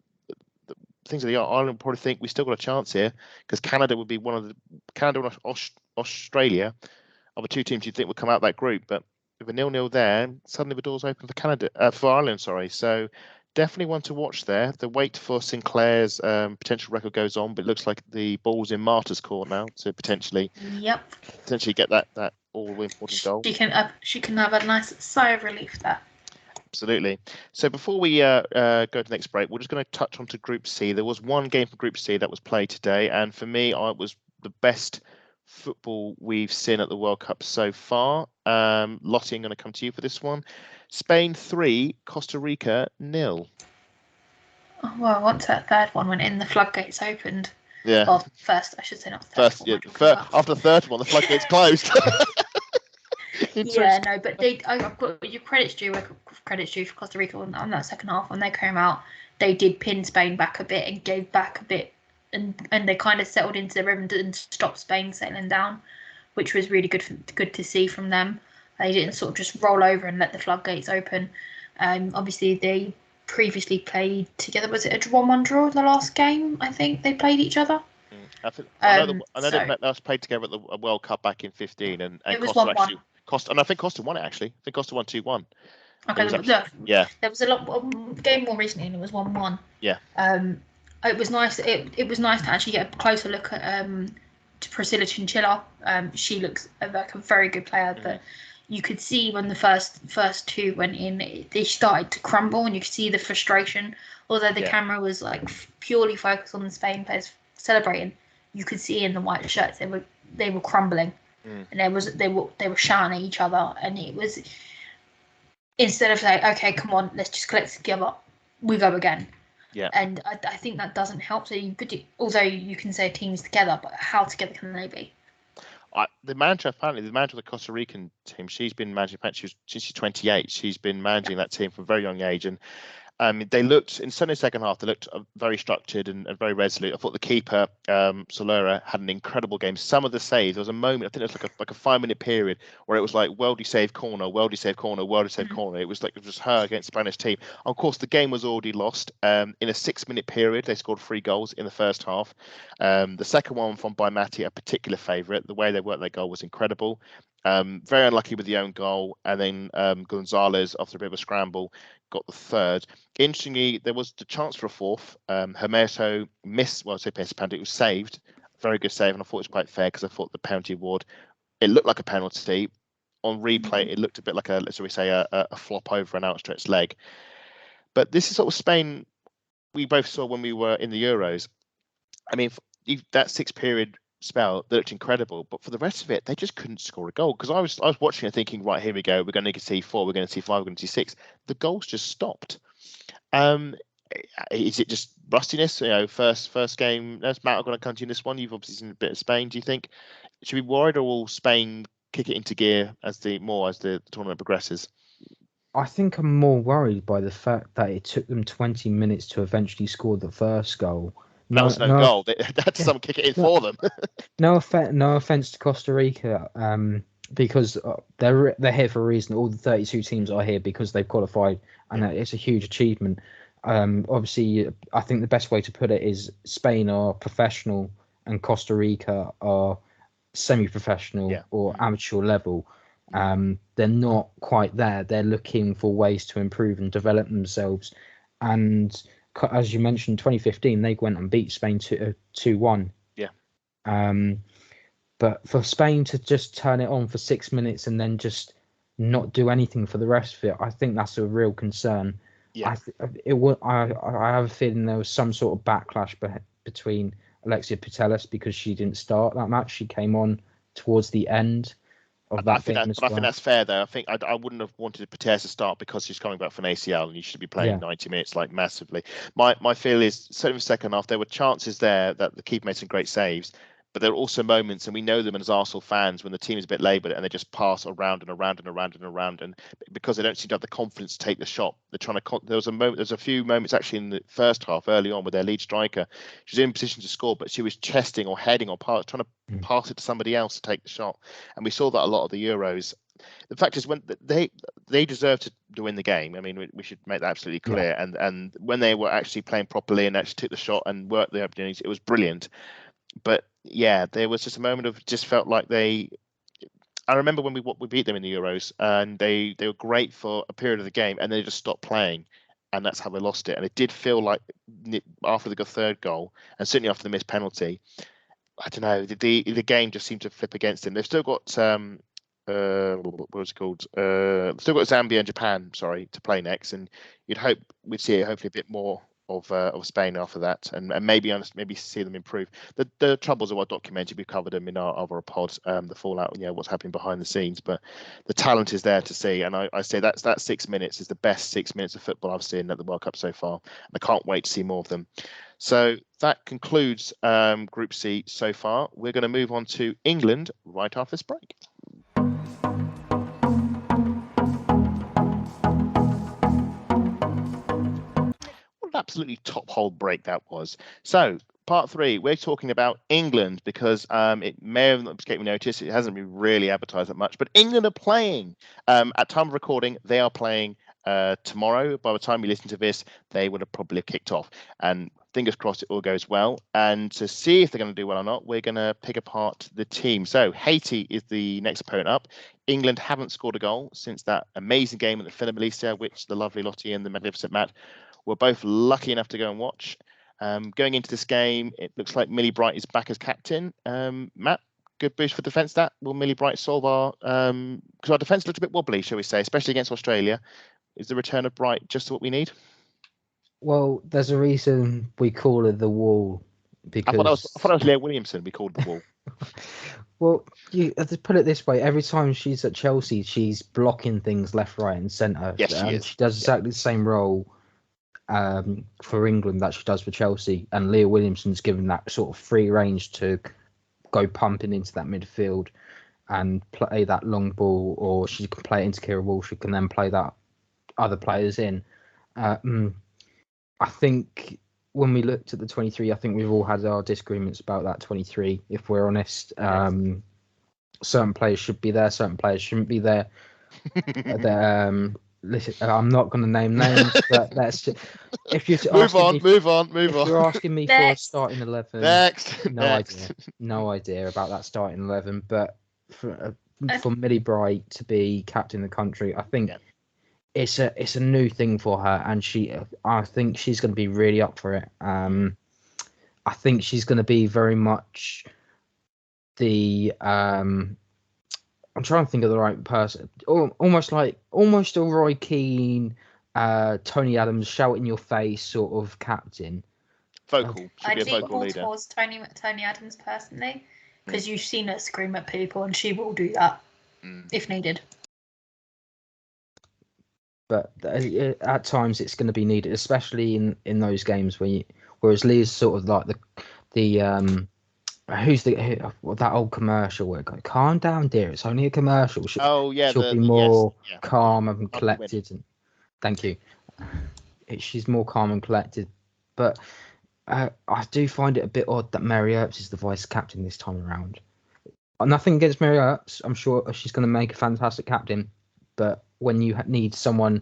things of the art, Ireland probably think we still got a chance here, because Canada would be one of the Canada and Australia are the two teams you'd think would come out that group. But with a 0-0 there, suddenly the doors open for Ireland. So definitely one to watch there. The wait for Sinclair's potential record goes on, but it looks like the ball's in Marta's court now to potentially get that all important goal. She can have a nice sigh of relief there. Absolutely. So before we go to the next break, we're just going to touch on to Group C. There was one game for Group C that was played today, and for me, it was the best football we've seen at the World Cup so far. Lottie, I'm going to come to you for this one. Spain 3, Costa Rica 0. Oh, well, once that third one went in, the floodgates opened. Yeah. Well, first, I should say, not the third. After the third one, the floodgates closed. Yeah, no, but I've got your credits due for Costa Rica on that second half. When they came out, they did pin Spain back a bit and gave back a bit, and they kind of settled into the rhythm and stopped Spain settling down, which was really good to see from them. They didn't sort of just roll over and let the floodgates open. Obviously, they previously played together. Was it a 1-1 draw the last game? I think they played each other. I know they last played together at the World Cup back in 2015, and it was Costa 1-1. And I think Costa won it actually. I think Costa won 2-1. Okay, there was a game more recently, and it was 1-1. Yeah. It was nice. It was nice to actually get a closer look at to Priscilla Chinchilla. She looks like a very good player, but you could see when the first two went in, they started to crumble, and you could see the frustration. Although the camera was like purely focused on the Spain players celebrating, you could see in the white shirts they were crumbling. And they were shouting at each other, and it was, instead of saying, okay, come on, let's just collect together, we go again. Yeah. And I think that doesn't help. So although you can say teams together, but how together can they be? The manager of the Costa Rican team, she's been managing. Since she's 28, she's been managing that team from a very young age, and they looked in Sunday's second half. They looked very structured and very resolute. I thought the keeper, Solera, had an incredible game. Some of the saves, there was a moment, I think it was like a 5-minute period where it was like Weldy save corner, Weldy save corner, Weldy save corner. It was like it was her against the Spanish team. Of course, the game was already lost. In a 6-minute period, they scored 3 goals in the first half. The second one from Baimati, a particular favourite. The way they worked their goal was incredible. Very unlucky with the own goal, and then Gonzalez, after a bit of a scramble, got the third. Interestingly, there was the chance for a fourth. Hermeso missed, well, I say penalty, it was saved. Very good save, and I thought it was quite fair, because I thought the penalty award, it looked like a penalty. On replay, it looked a bit like a flop over an outstretched leg. But this is sort of Spain we both saw when we were in the Euros. I mean, that 6-period spell, they looked incredible, but for the rest of it, they just couldn't score a goal. Because I was watching and thinking, right, here we go, we're going to see 4, we're going to see 5, we're going to see 6. The goals just stopped. Is it just rustiness? First game. Matt, I'm going to come to you in this one. You've obviously seen a bit of Spain. Do you think should we be worried, or will Spain kick it into gear as the tournament progresses? I think I'm more worried by the fact that it took them 20 minutes to eventually score the first goal. That was no goal. They had someone kick it in for them. No offense to Costa Rica, because they're here for a reason. All the 32 teams are here because they've qualified, and it's a huge achievement. Obviously, I think the best way to put it is Spain are professional and Costa Rica are semi-professional or amateur level. They're not quite there. They're looking for ways to improve and develop themselves. And as you mentioned, 2015, they went and beat Spain 2-1. Yeah. But for Spain to just turn it on for 6 minutes and then just not do anything for the rest of it, I think that's a real concern. Yeah. I have a feeling there was some sort of backlash between Alexia Putellas because she didn't start that match. She came on towards the end of that game as well. I think that's fair, though. I think I wouldn't have wanted Putellas to start because she's coming back from an ACL and you should be playing 90 minutes like massively. My feel is, certainly in the second half, there were chances there that the keeper made some great saves. But there are also moments, and we know them as Arsenal fans, when the team is a bit laboured and they just pass around and around and around and around, and because they don't seem to have the confidence to take the shot, they're trying to. There's a few moments actually in the first half, early on, with their lead striker. She was in position to score, but she was chesting or heading or trying to pass it to somebody else to take the shot, and we saw that a lot of the Euros. The fact is, when they deserve to win the game. I mean, we should make that absolutely clear. Yeah. And when they were actually playing properly and actually took the shot and worked the opportunities, it was brilliant. But yeah, there was just a moment of just felt like I remember when we beat them in the Euros, and they were great for a period of the game, and they just stopped playing, and that's how they lost it. And it did feel like after the third goal, and certainly after the missed penalty, I don't know, the game just seemed to flip against them. They've still got what was it called? Still got Zambia and Japan, to play next, and you'd hope we'd see hopefully a bit more of Spain after that, and maybe see them improve. The troubles are well documented. We've covered them in our other pod, the fallout, what's happening behind the scenes. But the talent is there to see, and I say that 6 minutes is the best 6 minutes of football I've seen at the World Cup so far. I can't wait to see more of them. So that concludes Group C so far. We're going to move on to England right after this break. Absolutely top hole break that was. So part 3, we're talking about England because it may have not escaped me notice. It hasn't been really advertised that much, but England are playing at time of recording. They are playing tomorrow. By the time you listen to this, they would have probably kicked off, and fingers crossed it all goes well. And to see if they're going to do well or not, we're going to pick apart the team. So Haiti is the next opponent up. England haven't scored a goal since that amazing game at the Villa Melissa, which the lovely Lottie and the magnificent Matt were both lucky enough to go and watch. Going into this game, it looks like Millie Bright is back as captain. Matt, good boost for defence. That will Millie Bright solve our because our defence looked a bit wobbly, shall we say, especially against Australia. Is the return of Bright just what we need? Well, there's a reason we call her the Wall, because I thought it was Leah Williamson we called the Wall. Well, you have to put it this way: every time she's at Chelsea, she's blocking things left, right, and centre. Yes, she is. She does exactly the same role for England that she does for Chelsea, and Leah Williamson's given that sort of free range to go pumping into that midfield and play that long ball, or she can play it into Kira Walsh. She can then play that other players in. I think when we looked at the 23, I think we've all had our disagreements about that 23, if we're honest. Certain players should be there, certain players shouldn't be there. Listen, I'm not going to name names, but that's just, if you're move on. If you're asking me for a starting 11, no idea about that starting 11. But for Millie Bright to be captain of the country, I think it's a new thing for her, and I think she's going to be really up for it. I think she's going to be very much the I'm trying to think of the right person. Almost a Roy Keane, Tony Adams, shout in your face sort of captain. Vocal. I lean more towards Tony Adams personally, because you've seen her scream at people, and she will do that if needed. But at times it's going to be needed, especially in those games whereas Lee's sort of like the that old commercial where it goes, calm down, dear, it's only a commercial. She'll be more calm and collected. And thank you. She's more calm and collected. But I do find it a bit odd that Mary Earps is the vice captain this time around. Nothing against Mary Earps. I'm sure she's going to make a fantastic captain. But when you need someone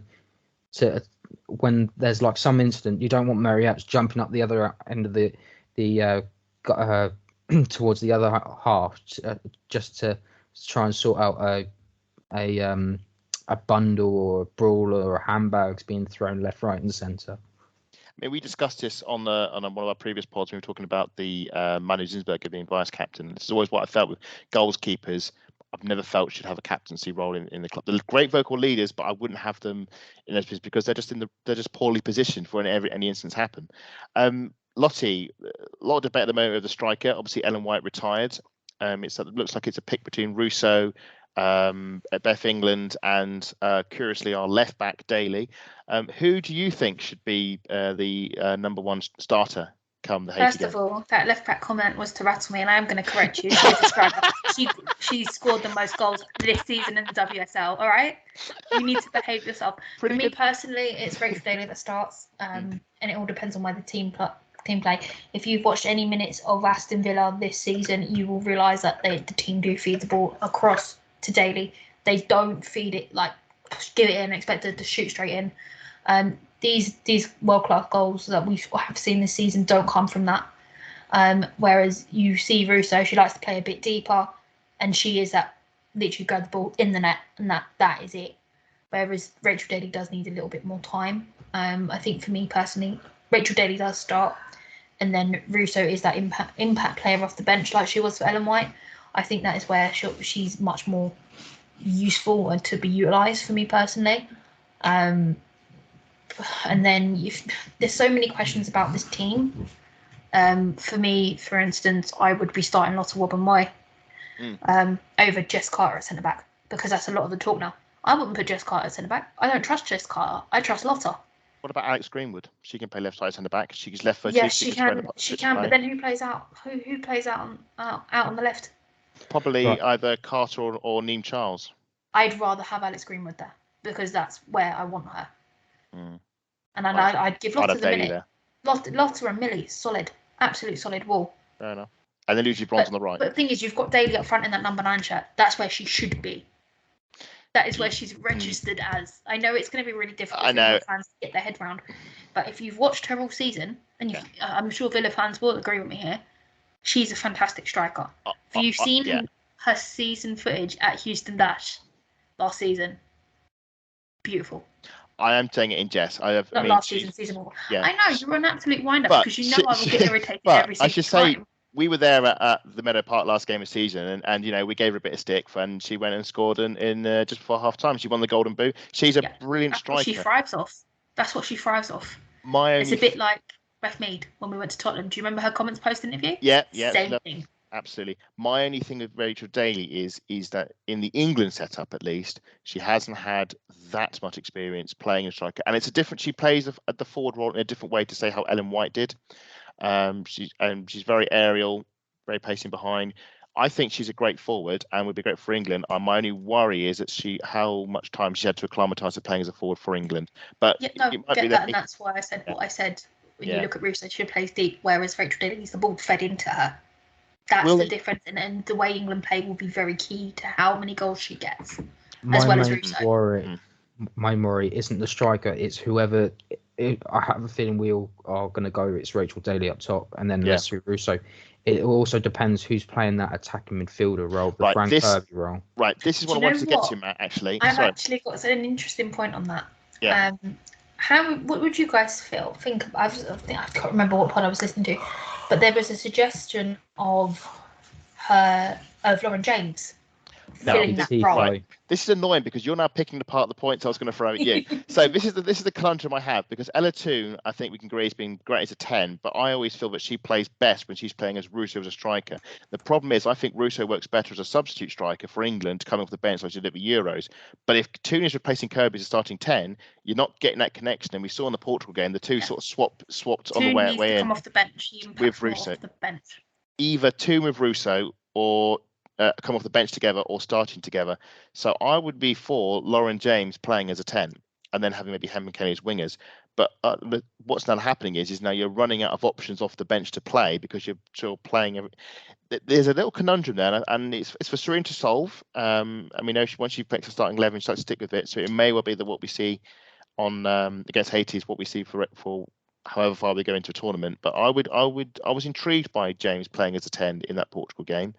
to when there's like some incident, you don't want Mary Eppes jumping up the other end of the towards the other half just to try and sort out a bundle or a brawl or a handbags being thrown left, right, and centre. I mean, we discussed this on one of our previous pods when we were talking about the Manu Zinsberger being vice captain. This is always what I felt with goalkeepers. I've never felt should have a captaincy role in the club. They're great vocal leaders, but I wouldn't have them in those positions because they're just poorly positioned for any instance happen. Lottie, a lot of debate at the moment of the striker. Obviously, Ellen White retired. It looks like it's a pick between Russo, at Beth England, and curiously our left back Daly. Who do you think should be the number one starter come the Haiti First of all, that left back comment was to rattle me, and I am going to correct you. She's a striker. She scored the most goals this season in the WSL. All right, you need to behave yourself. For me personally, it's Rachel Daly that starts, and it all depends on where the team play. If you've watched any minutes of Aston Villa this season, you will realise that the team do feed the ball across to Daly. They don't feed it like give it in, expect it to shoot straight in. These world-class goals that we have seen this season don't come from that. Whereas you see Russo, she likes to play a bit deeper, and she is that literally grab the ball in the net, and that is it. Whereas Rachel Daly does need a little bit more time. I think for me personally, Rachel Daly does start, and then Russo is that impact player off the bench like she was for Ellen White. I think that is where she's much more useful and to be utilised for me personally. And then there's so many questions about this team. For me, for instance, I would be starting Lottie Wobben-Moy over Jess Carter at centre back, because that's a lot of the talk now. I wouldn't put Jess Carter at centre back. I don't trust Jess Carter. I trust Lottie. What about Alex Greenwood? She can play left side centre back. She's left footed. Yes, she can. She can. But then who plays out? Who plays out on the left? Probably either Carter or Neem Charles. I'd rather have Alex Greenwood there because that's where I want her. And I'd give Lottie the minute. Lottie and Millie, solid, absolute solid wall. Fair enough. And then Lucy Bronze on the right. But the thing is, you've got Daly up front in that number 9 shirt. That's where she should be. That is where she's registered as. I know it's going to be really difficult for Villa fans to get their head round. But if you've watched her all season, and I'm sure Villa fans will agree with me here, she's a fantastic striker. If you've seen her season footage at Houston Dash last season, beautiful. I am saying it in jest. Season 4. Yeah. I know, you're an absolute wind-up because you know I will get irritated every single time. I should say, we were there at the Meadow Park last game of season, and we gave her a bit of stick, and she went and scored in just before half-time. She won the Golden Boot. She's a brilliant striker. She thrives off. That's what she thrives off. It's a bit like Beth Mead when we went to Tottenham. Do you remember her comments post-interview? Yeah. Same thing. Absolutely. My only thing with Rachel Daly is that in the England setup, at least, she hasn't had that much experience playing a striker, and it's a different. She plays at the forward role in a different way to say how Ellen White did. She's very aerial, very pacing behind. I think she's a great forward and would be great for England. My only worry is that how much time she had to acclimatise to playing as a forward for England. But get that, and that's why I said what I said. When you look at Russo, she plays deep, whereas Rachel Daly needs the ball fed into her. That's the difference, and the way England play will be very key to how many goals she gets, as well as Russo. My worry isn't the striker; it's whoever. I have a feeling we all are going to go. It's Rachel Daly up top, and then Leslie Russo. It also depends who's playing that attacking midfielder role, the Frank Kirby role. Right, this is what I wanted to get to, Matt. Actually, I've actually got an interesting point on that. Yeah. What would you guys think? I can't remember what pod I was listening to, but there was a suggestion of Lauren James filling that role. Right. This is annoying because you're now picking apart the points I was going to throw at you. So this is the conundrum I have, because Ella Toon, I think we can agree, has been great as a 10, but I always feel that she plays best when she's playing as Russo as a striker. The problem is I think Russo works better as a substitute striker for England to come off the bench like she did at the Euros. But if Toon is replacing Kirby as a starting 10, you're not getting that connection. And we saw in the Portugal game the two sort of swapped Toon on the way needs to in come off the bench. with Russo. Off the bench. Either Toon with Russo or come off the bench together or starting together. So I would be for Lauren James playing as a 10 and then having maybe Hemman Kelly as wingers. But what's now happening is now you're running out of options off the bench to play because you're still playing. There's a little conundrum there, and it's for Serene to solve. I mean, once she picks a starting 11, she starts to stick with it. So it may well be that what we see on against Haiti is what we see for however far we go into a tournament. But I was intrigued by James playing as a 10 in that Portugal game.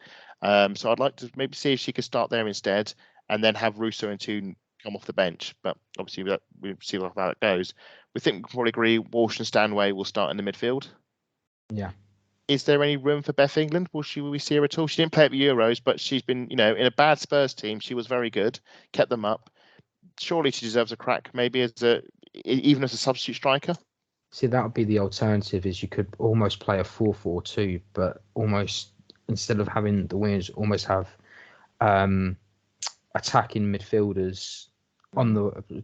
So I'd like to maybe see if she could start there instead, and then have Russo and Toon come off the bench. But obviously we'll see how that goes. We think we can probably agree Walsh and Stanway will start in the midfield. Yeah. Is there any room for Beth England? Will we see her at all? She didn't play at the Euros, but she's been, in a bad Spurs team, she was very good, kept them up. Surely she deserves a crack, maybe even as a substitute striker. See, that would be the alternative. Is you could almost play a 4-4-2, but almost instead of having the wingers, almost have attacking midfielders on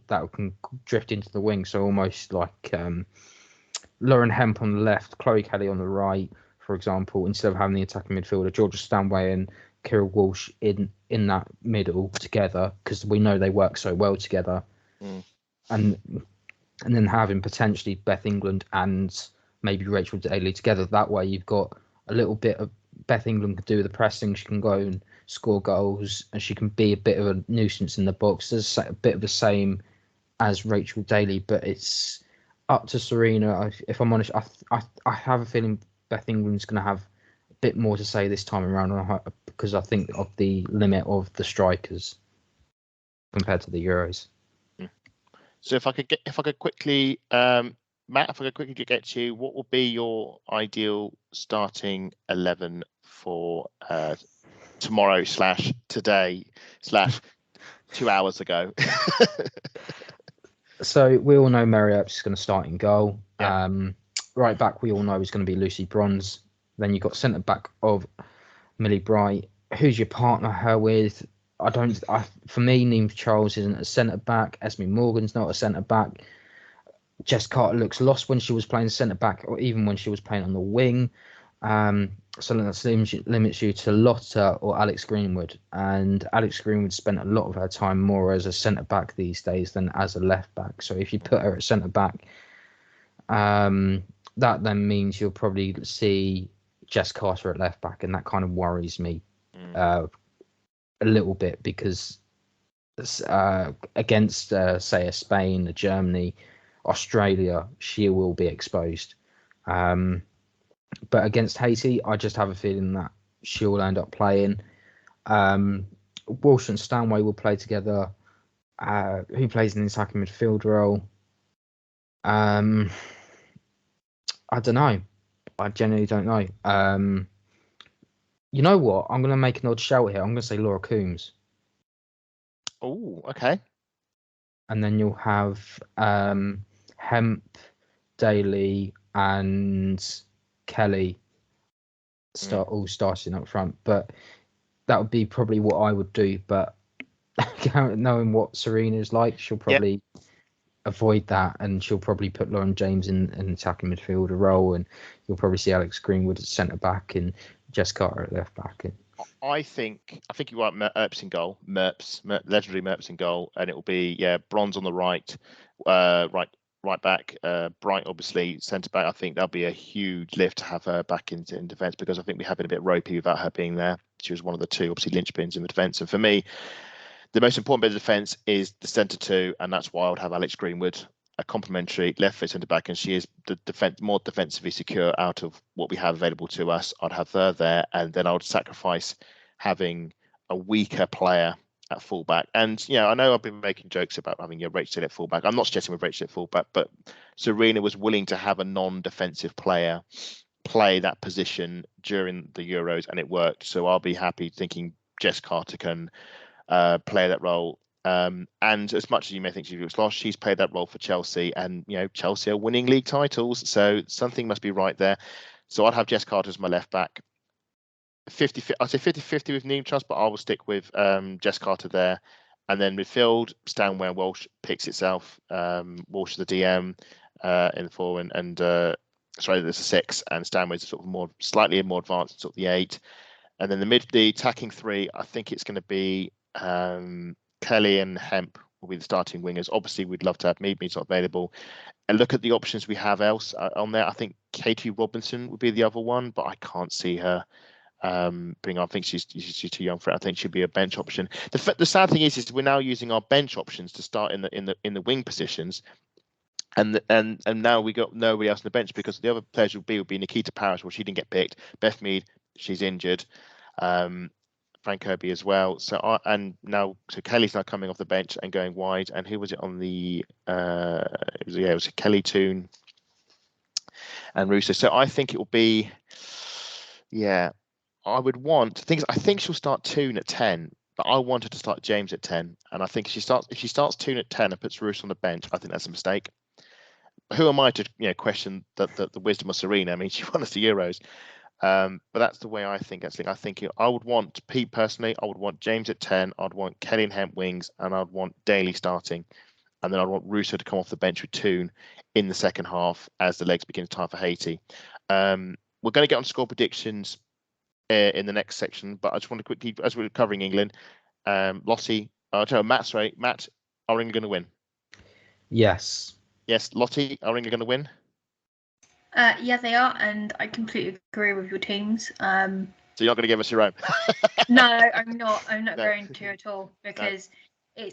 that can drift into the wing. So almost like Lauren Hemp on the left, Chloe Kelly on the right, for example, instead of having the attacking midfielder, Georgia Stanway and Kira Walsh in that middle together, because we know they work so well together. And then having potentially Beth England and maybe Rachel Daly together. That way you've got a little bit of Beth England can do the pressing. She can go and score goals, and she can be a bit of a nuisance in the box. There's a bit of the same as Rachel Daly, but it's up to Serena. If I'm honest, I have a feeling Beth England's going to have a bit more to say this time around on her, because I think of the limit of the strikers compared to the Euros. So if I could quickly, Matt, if I could quickly get to you, what will be your ideal starting 11 for tomorrow / today / 2 hours ago? So we all know Mary Earps is going to start in goal. Yeah. Right back, we all know is going to be Lucy Bronze. Then you've got centre back of Millie Bright. Who's your partner her with? For me, Niamh Charles isn't a centre back. Esme Morgan's not a centre back. Jess Carter looks lost when she was playing centre back, or even when she was playing on the wing. So that limits you to Lotta or Alex Greenwood. And Alex Greenwood spent a lot of her time more as a centre back these days than as a left back. So if you put her at centre back, that then means you'll probably see Jess Carter at left back, and that kind of worries me a little bit, because against say a Spain, a Germany, Australia, she will be exposed. But against Haiti, I just have a feeling that she'll end up playing. Walsh and Stanway will play together. Who plays in the attacking midfield role? I don't know. I genuinely don't know. You know what? I'm going to make an odd shout here. I'm going to say Laura Coombs. Oh, okay. And then you'll have Hemp, Daly, and Kelly all starting up front. But that would be probably what I would do. But knowing what Serena's like, she'll probably avoid that, and she'll probably put Lauren James in an attacking midfielder role, and you'll probably see Alex Greenwood at centre back and Jess Carter at left back. I think you want Merps in goal, legendary Merps in goal, and it will be Bronze on the right back, Bright obviously centre back. I think that'll be a huge lift to have her back in defence, because I think we have been a bit ropey without her being there. She was one of the two obviously linchpins in the defence, and for me, the most important bit of defence is the centre two, and that's why I would have Alex Greenwood, a complementary left foot centre back, and she is the more defensively secure out of what we have available to us. I'd have her there, and then I would sacrifice having a weaker player at fullback. And I know I've been making jokes about having Rachel at fullback. I'm not suggesting with Rachel at fullback, but Serena was willing to have a non-defensive player play that position during the Euros, and it worked. So I'll be happy thinking Jess Carter can play that role. And as much as you may think she looks lost, she's played that role for Chelsea, and Chelsea are winning league titles, so something must be right there. So I'd have Jess Carter as my left back. I'd say 50-50 with Niamh Charles, but I will stick with Jess Carter there. And then midfield, Stanway and Walsh picks itself. Walsh is the DM in the 4, and there's a 6, and Stanway's sort of slightly more advanced, sort of the 8. And then the attacking 3, I think it's going to be Kelly and Hemp will be the starting wingers. Obviously, we'd love to have Mead's not available. And look at the options we have else on there. I think Katie Robinson would be the other one, but I can't see her bring on. I think she's too young for it. I think she'd be a bench option. The sad thing is we're now using our bench options to start in the wing positions. And now we got nobody else on the bench because the other players would be Nikita Parrish. Well, she didn't get picked. Beth Mead, she's injured. Frank Kirby as well. So Kelly's now coming off the bench and going wide. And who was it on the? It was Kelly Toon and Russo. So I think it will be. Yeah, I would want things. I think she'll start Toon at 10. But I want her to start James at 10, and I think if she starts Toon at 10 and puts Russo on the bench, I think that's a mistake. Who am I to question the wisdom of Serena? I mean, she won us the Euros, but that's the way I think. Actually, I think I would want Pete personally. I would want James at 10. I'd want Kelly and Hemp wings, and I'd want Daly starting, and then I'd want Russo to come off the bench with Toon in the second half as the legs begin to tie for Haiti. We're going to get on score predictions in the next section, but I just want to quickly, as we're covering England, Lottie, Matt, are England going to win? Yes. Yes, Lottie, are England going to win? Yeah, they are, and I completely agree with your teams. So you're not going to give us your own? No, I'm not. I'm not going to at all because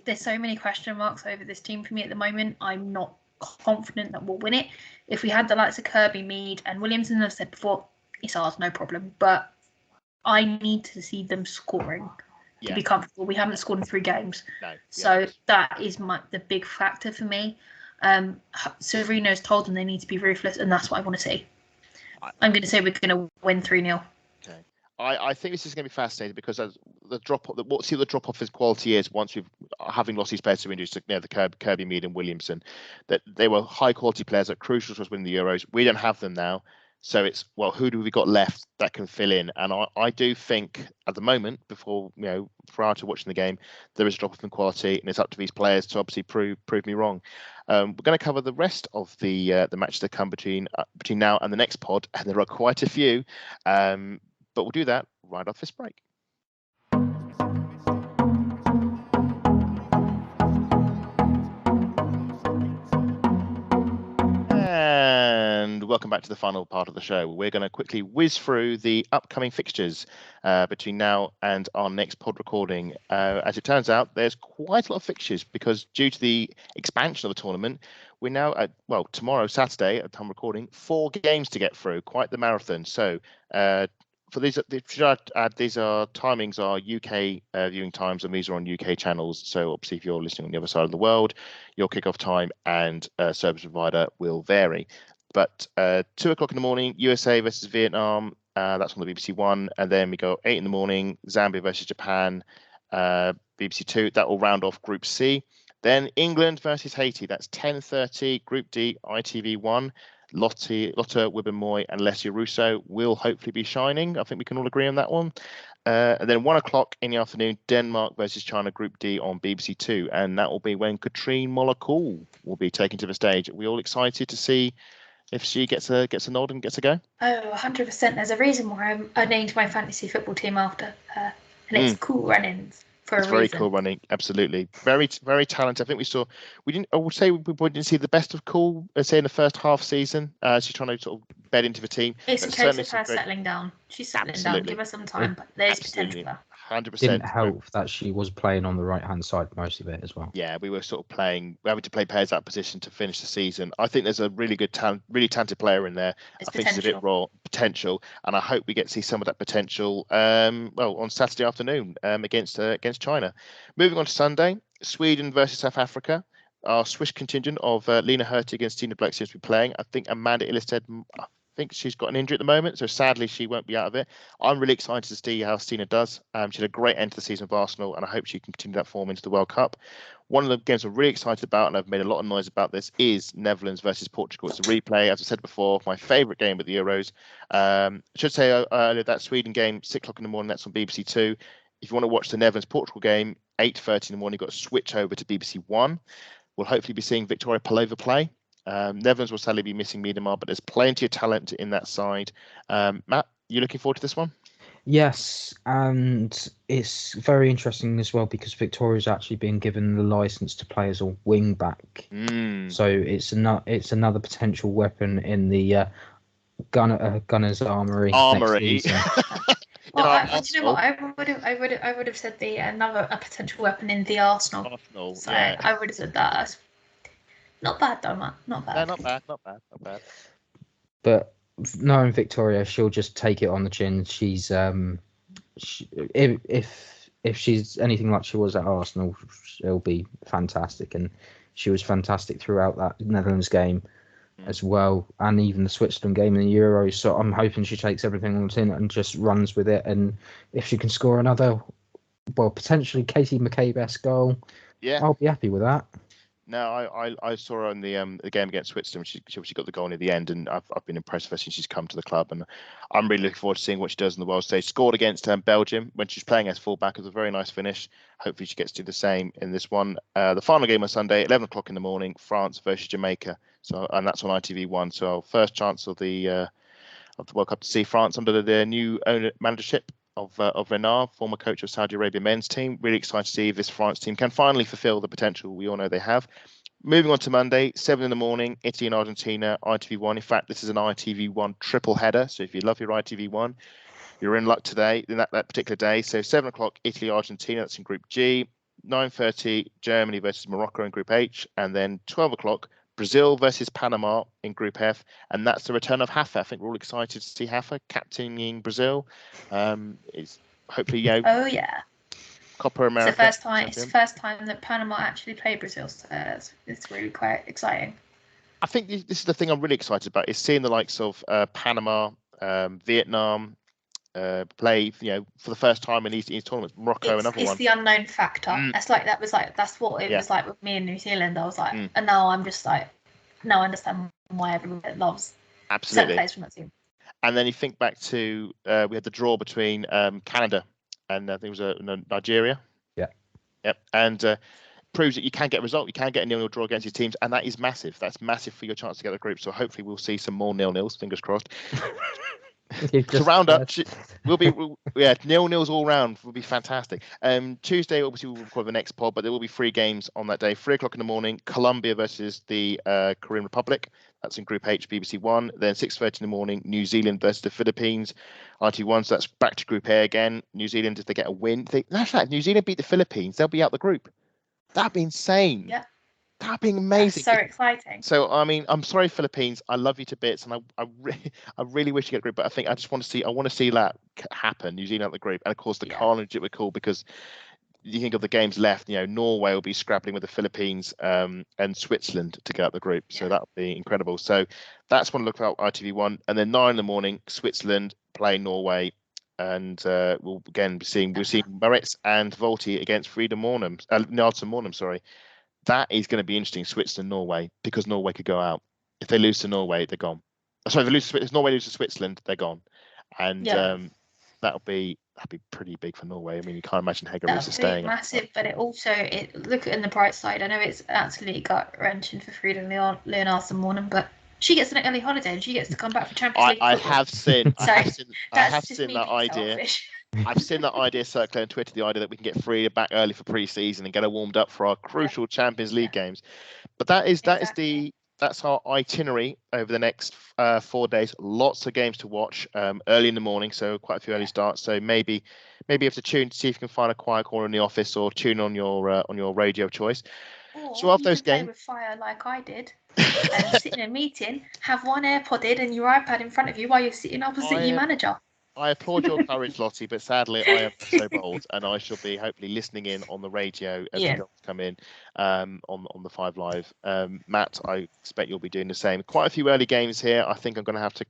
there's so many question marks over this team for me at the moment. I'm not confident that we'll win it. If we had the likes of Kirby, Mead, and Williamson, as I've said before, it's ours, no problem. But I need to see them scoring to be comfortable. We haven't scored in 3 games. No, so that is the big factor for me. Serena's told them they need to be ruthless, and that's what I want to see. I'm going to say we're going to win 3-0. Okay. I think this is going to be fascinating because as the drop off his quality is once we've having lost these players to injuries, the Kirby, Mead, and Williamson, that they were high quality players that crucial to us winning the Euros. We don't have them now. So it's, who do we got left that can fill in? And I do think at the moment, prior to watching the game, there is a drop off in quality, and it's up to these players to obviously prove me wrong. We're going to cover the rest of the matches that come between now and the next pod, and there are quite a few. But we'll do that right off this break. And welcome back to the final part of the show. We're going to quickly whiz through the upcoming fixtures between now and our next pod recording. As it turns out, there's quite a lot of fixtures because due to the expansion of the tournament, we're now at, tomorrow, Saturday, at time recording, 4 games to get through, quite the marathon. So for these timings are UK viewing times, and these are on UK channels. So obviously, if you're listening on the other side of the world, your kickoff time and service provider will vary. But 2 o'clock in the morning, USA versus Vietnam. That's on the BBC One, and then we go 8 in the morning, Zambia versus Japan, BBC Two. That will round off Group C. Then England versus Haiti. That's 10:30, Group D, ITV1. Lottie, Wibben-Moy, and Lesia Russo will hopefully be shining. I think we can all agree on that one. And then 1 o'clock in the afternoon, Denmark versus China, Group D on BBC Two, and that will be when Katrine Moller-Cool will be taken to the stage. Are we all excited to see if she gets a nod and gets a go? Oh, 100%. There's a reason why I named my fantasy football team after her, and it's Cool Runnings. It's very cool running, absolutely. Very, very talented. I think I would say we didn't see the best of Cool, say in the first half season. She's trying to sort of bed into the team. It's a case of her settling down. She's settling down. Give her some time, but there's potential there. 100%. Didn't help that she was playing on the right hand side most of it as well. Yeah, we were sort of having to play players out of position to finish the season. I think there's a really good really talented player in there. I think she's a bit raw potential, and I hope we get to see some of that potential. On Saturday afternoon against China. Moving on to Sunday, Sweden versus South Africa. Our Swiss contingent of Lena Hurtig and Stina Black seems to be playing. I think Amanda Ilestedt, I think she's got an injury at the moment, so sadly she won't be out of it. I'm really excited to see how Stina does. She had a great end to the season with Arsenal, and I hope she can continue that form into the World Cup. One of the games I'm really excited about, and I've made a lot of noise about this, is Netherlands versus Portugal. It's a replay, as I said before, my favourite game at the Euros. I should say earlier that Sweden game, 6 o'clock in the morning, that's on BBC Two. If you want to watch the Netherlands-Portugal game, 8:30 in the morning, you've got to switch over to BBC One. We'll hopefully be seeing Victoria Palova play. Netherlands will sadly be missing Miedemar, but there's plenty of talent in that side. Matt, you looking forward to this one? Yes, and it's very interesting as well because Victoria's actually been given the license to play as a wing back. So it's another potential weapon in the Gunner's armory. Next season. Well, you know what? I would have said a potential weapon in the Arsenal. Arsenal. So yeah. I would have said that. Not bad though, Matt. Not bad. No, not bad. But knowing Victoria, she'll just take it on the chin. She's if she's anything like she was at Arsenal, she'll be fantastic, and she was fantastic throughout that Netherlands game as well, and even the Switzerland game in the Euros. So I'm hoping she takes everything on the chin and just runs with it. And if she can score another, well, potentially Katie McCabe-esque goal, I'll be happy with that. No, I saw her on the game against Switzerland. She got the goal near the end, and I've been impressed with her since she's come to the club, and I'm really looking forward to seeing what she does in the world stage. Scored against Belgium when she's playing as fullback. It was a very nice finish. Hopefully she gets to do the same in this one. The final game on Sunday, 11 o'clock in the morning, France versus Jamaica. So, and that's on ITV1. So our first chance of the World Cup to see France under the new owner managership of Renard, former coach of Saudi Arabia men's team. Really excited to see if this France team can finally fulfill the potential we all know they have. Moving on to Monday, 7 in the morning, Italy and Argentina, ITV1. In fact, this is an ITV1 triple header. So if you love your ITV1, you're in luck today, in that particular day. So 7 o'clock, Italy, Argentina, that's in Group G. 9:30, Germany versus Morocco in Group H. And then 12 o'clock, Brazil versus Panama in Group F, and that's the return of Hafa. I think we're all excited to see Hafa captaining Brazil. It's hopefully Oh yeah. Copa America. It's the first time that Panama actually played Brazil. So it's really quite exciting. I think this is the thing I'm really excited about, is seeing the likes of Panama, Vietnam play, for the first time in these tournaments. Morocco, another one. It's the unknown factor. That's what it was like with me in New Zealand. I was like, and now I'm just like, now I understand why everyone loves certain players from that team. And then you think back to we had the draw between Canada and I think it was Nigeria. Yep. And proves that you can get a result. You can get a 0-0 draw against your teams, and that is massive. That's massive for your chance to get the group. So hopefully we'll see some more 0-0s. Fingers crossed. To round up, we'll be 0-0s all round. Will be fantastic. Tuesday, obviously, we'll record the next pod, but there will be 3 games on that day. 3 o'clock in the morning, Colombia versus the Korean Republic. That's in Group H, BBC One. Then 6:30 in the morning, New Zealand versus the Philippines, RT1. So that's back to Group A again. New Zealand, if they get a win, New Zealand beat the Philippines, they'll be out the group. That'd be insane. Yeah. That'd be amazing. That's so exciting. So, I mean, I'm sorry, Philippines. I love you to bits, and I really wish you get a group. But I think I want to see that happen. New Zealand out the group, and of course the carnage it would call, because you think of the games left. Norway will be scrapping with the Philippines and Switzerland to get out the group. So that would be incredible. So that's one to look for ITV1. And then 9 in the morning, Switzerland play Norway. And we'll again be seeing Moritz and Volti against Nelson Mornham. Sorry, that is going to be interesting. Switzerland, Norway, because Norway could go out. If they lose to Norway, they're gone. Sorry, if Norway loses to Switzerland, they're gone. And that'd be pretty big for Norway. I mean, you can't imagine Hegeris staying. Massive, but look at the bright side. I know it's absolutely gut wrenching for Frida Leonardson Mornham, but she gets an early holiday and she gets to come back for Champions League. I have seen that idea. Selfish. I've seen that idea circulating on Twitter, the idea that we can get Frida back early for pre-season and get her warmed up for our crucial Champions League games. But that's our itinerary over the next 4 days. Lots of games to watch early in the morning, so quite a few early starts. So maybe you have to tune to see if you can find a quiet corner in the office, or tune on your radio of choice. Or so after those games, play with fire like I did, and sit in a meeting, have one AirPod in and your iPad in front of you while you're sitting opposite your manager. I applaud your courage, Lottie, but sadly I am so bold, and I shall be hopefully listening in on the radio as the results come in on the 5 Live. Matt, I expect you'll be doing the same. Quite a few early games here. I think I'm going to have to.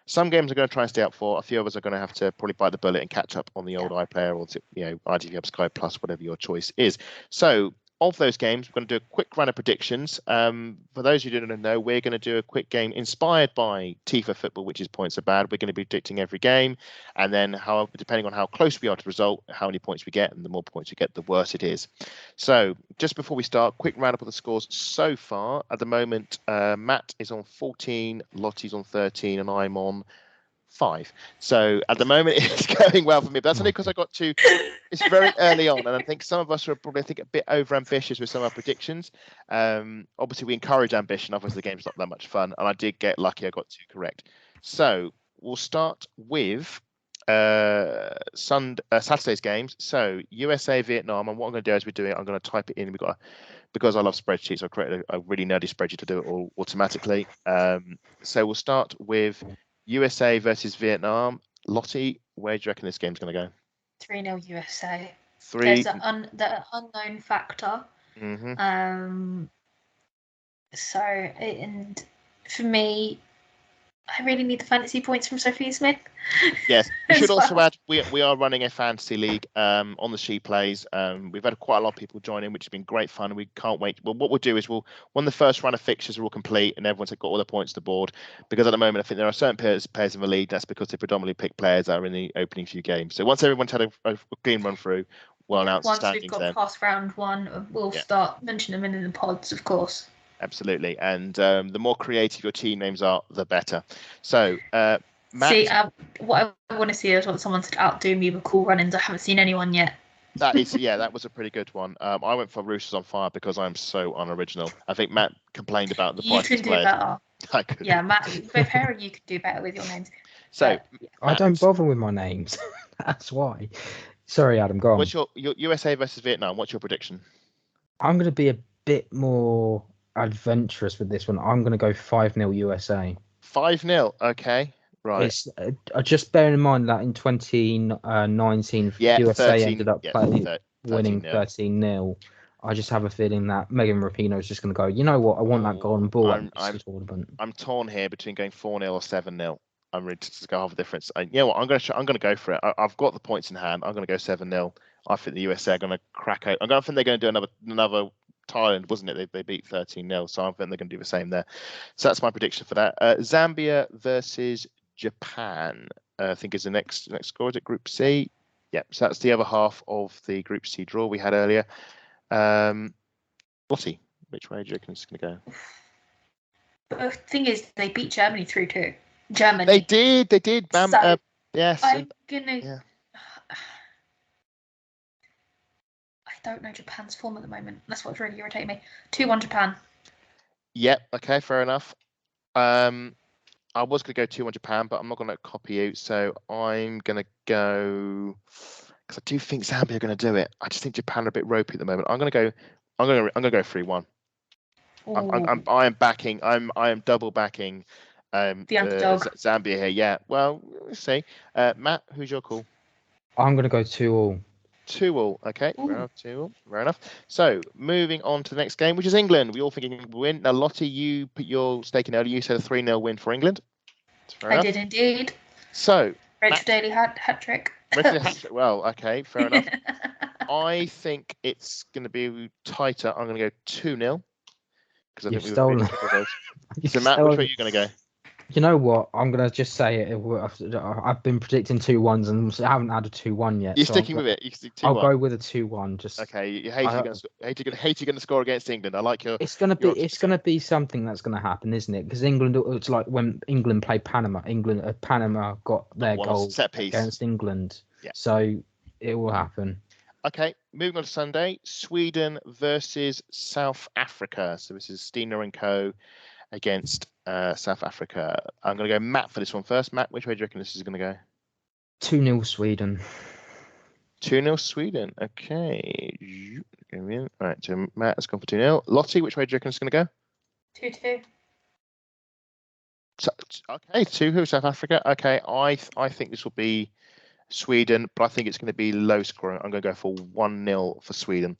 Some games I'm going to try and stay up for. A few others are going to have to probably bite the bullet and catch up on the old iPlayer, or ITV Hub, Sky Plus, whatever your choice is. So, of those games, we're going to do a quick run of predictions. For those who didn't know, we're going to do a quick game inspired by Tifa football, which is points are bad. We're going to be predicting every game, and then depending on how close we are to the result, how many points we get, and the more points we get, the worse it is. So just before we start, quick roundup of the scores so far. At the moment, Matt is on 14, Lottie's on 13, and I'm on 5. So at the moment it's going well for me, but that's only because I got to. It's very early on, and I think some of us are probably a bit over ambitious with some of our predictions. Obviously we encourage ambition, otherwise the game's not that much fun, and I did get lucky. I got 2 correct. So we'll start with Saturday's games. So USA Vietnam, and what I'm going to do as we're doing it, I'm going to type it in. We've got a because I love spreadsheets, I created a really nerdy spreadsheet to do it all automatically. So we'll start with USA versus Vietnam. Lottie, where do you reckon this game's going to go? 3-0 USA. 3. There's the unknown factor. Mm-hmm. So, and for me, I really need the fantasy points from Sophia Smith. Yes, we should also add we are running a fantasy league on the She Plays. We've had quite a lot of people join in, which has been great fun. We can't wait. Well, what we'll do is when the first run of fixtures are all complete and everyone's got all the points to the board, because at the moment I think there are certain players in the league. That's because they predominantly pick players that are in the opening few games. So once everyone's had a clean run through, we'll announce once standings. We've got then. past round 1, we'll start mentioning them in the pods, of course. Absolutely, and the more creative your team names are, the better. So, Matt. See, what I want to see is someone to outdo me with cool run-ins. I haven't seen anyone yet. That was a pretty good one. I went for Roosters on Fire because I'm so unoriginal. I think Matt complained about the price. You can do better. I could. Yeah, Matt, both Harry and you could do better with your names. So I don't bother with my names. That's why. Sorry, Adam, go on. What's your USA versus Vietnam? What's your prediction? I'm going to be a bit more adventurous with this one. I'm going to go 5-0 USA. 5-0, okay, right. It's just bearing in mind that in 2019, USA ended up winning 13-0. I just have a feeling that Megan Rapinoe is just going to go, you know what, I want that golden ball at this tournament. I'm torn here between going 4-0 or 7-0. I'm ready to go half a difference. You know what, I'm going to go for it. I've got the points in hand. I'm going to go 7-0. I think the USA are going to crack out. I think they're going to do another Thailand, wasn't it? They beat 13-0, so I think they're going to do the same there. So that's my prediction for that. Zambia versus Japan, I think is the next score. Is it Group C? Yeah, so that's the other half of the Group C draw we had earlier. Lottie, which way do you reckon it's going to go? The thing is, they beat Germany 3-2. Germany. They did. Bam. So yes. I'm gonna. Yeah. I don't know Japan's form at the moment. That's what's really irritating me. 2-1 Japan. Yep. Okay. Fair enough. I was going to go 2-1 Japan, but I'm not going to copy you. So I'm going to go because I do think Zambia are going to do it. I just think Japan are a bit ropey at the moment. I'm going to go 3-1. I am backing. I am double backing. The underdog. Zambia here. Yeah. Well, let's see. Matt, who's your call? I'm going to go 2-2. 2-2. Okay. Fair enough. 2-2. Fair enough. So moving on to the next game, which is England. We all think England will win. Now, Lottie, you put your stake in early. You said a 3-0 win for England. I did indeed. So Rachel Daly hat trick. Well, okay. Fair enough. I think it's going to be tighter. I'm going to go 2-0 because I think we've stolen. So Matt, which way are you going to go? You know what? I'm going to just say it. I've been predicting 2-1s and I haven't had a 2-1 yet. You're sticking with it. You stick 2-1. I'll go with a 2-1. Just okay. Haiti going to score against England. I like your. It's going to be something that's going to happen, isn't it? Because England, it's like when England played Panama. Panama got their goal against England. Yeah. So it will happen. Okay, moving on to Sunday, Sweden versus South Africa. So this is Stina and Co. against South Africa. I'm going to go Matt for this one first. Matt, which way do you reckon this is going to go? 2-0 Sweden. 2-0 Sweden. Okay. All right, so Matt has gone for 2-0. Lottie, which way do you reckon it's going to go? 2-2. So, okay, 2-2 South Africa. Okay, I think this will be Sweden, but I think it's going to be low scoring. I'm going to go for 1-0 for Sweden.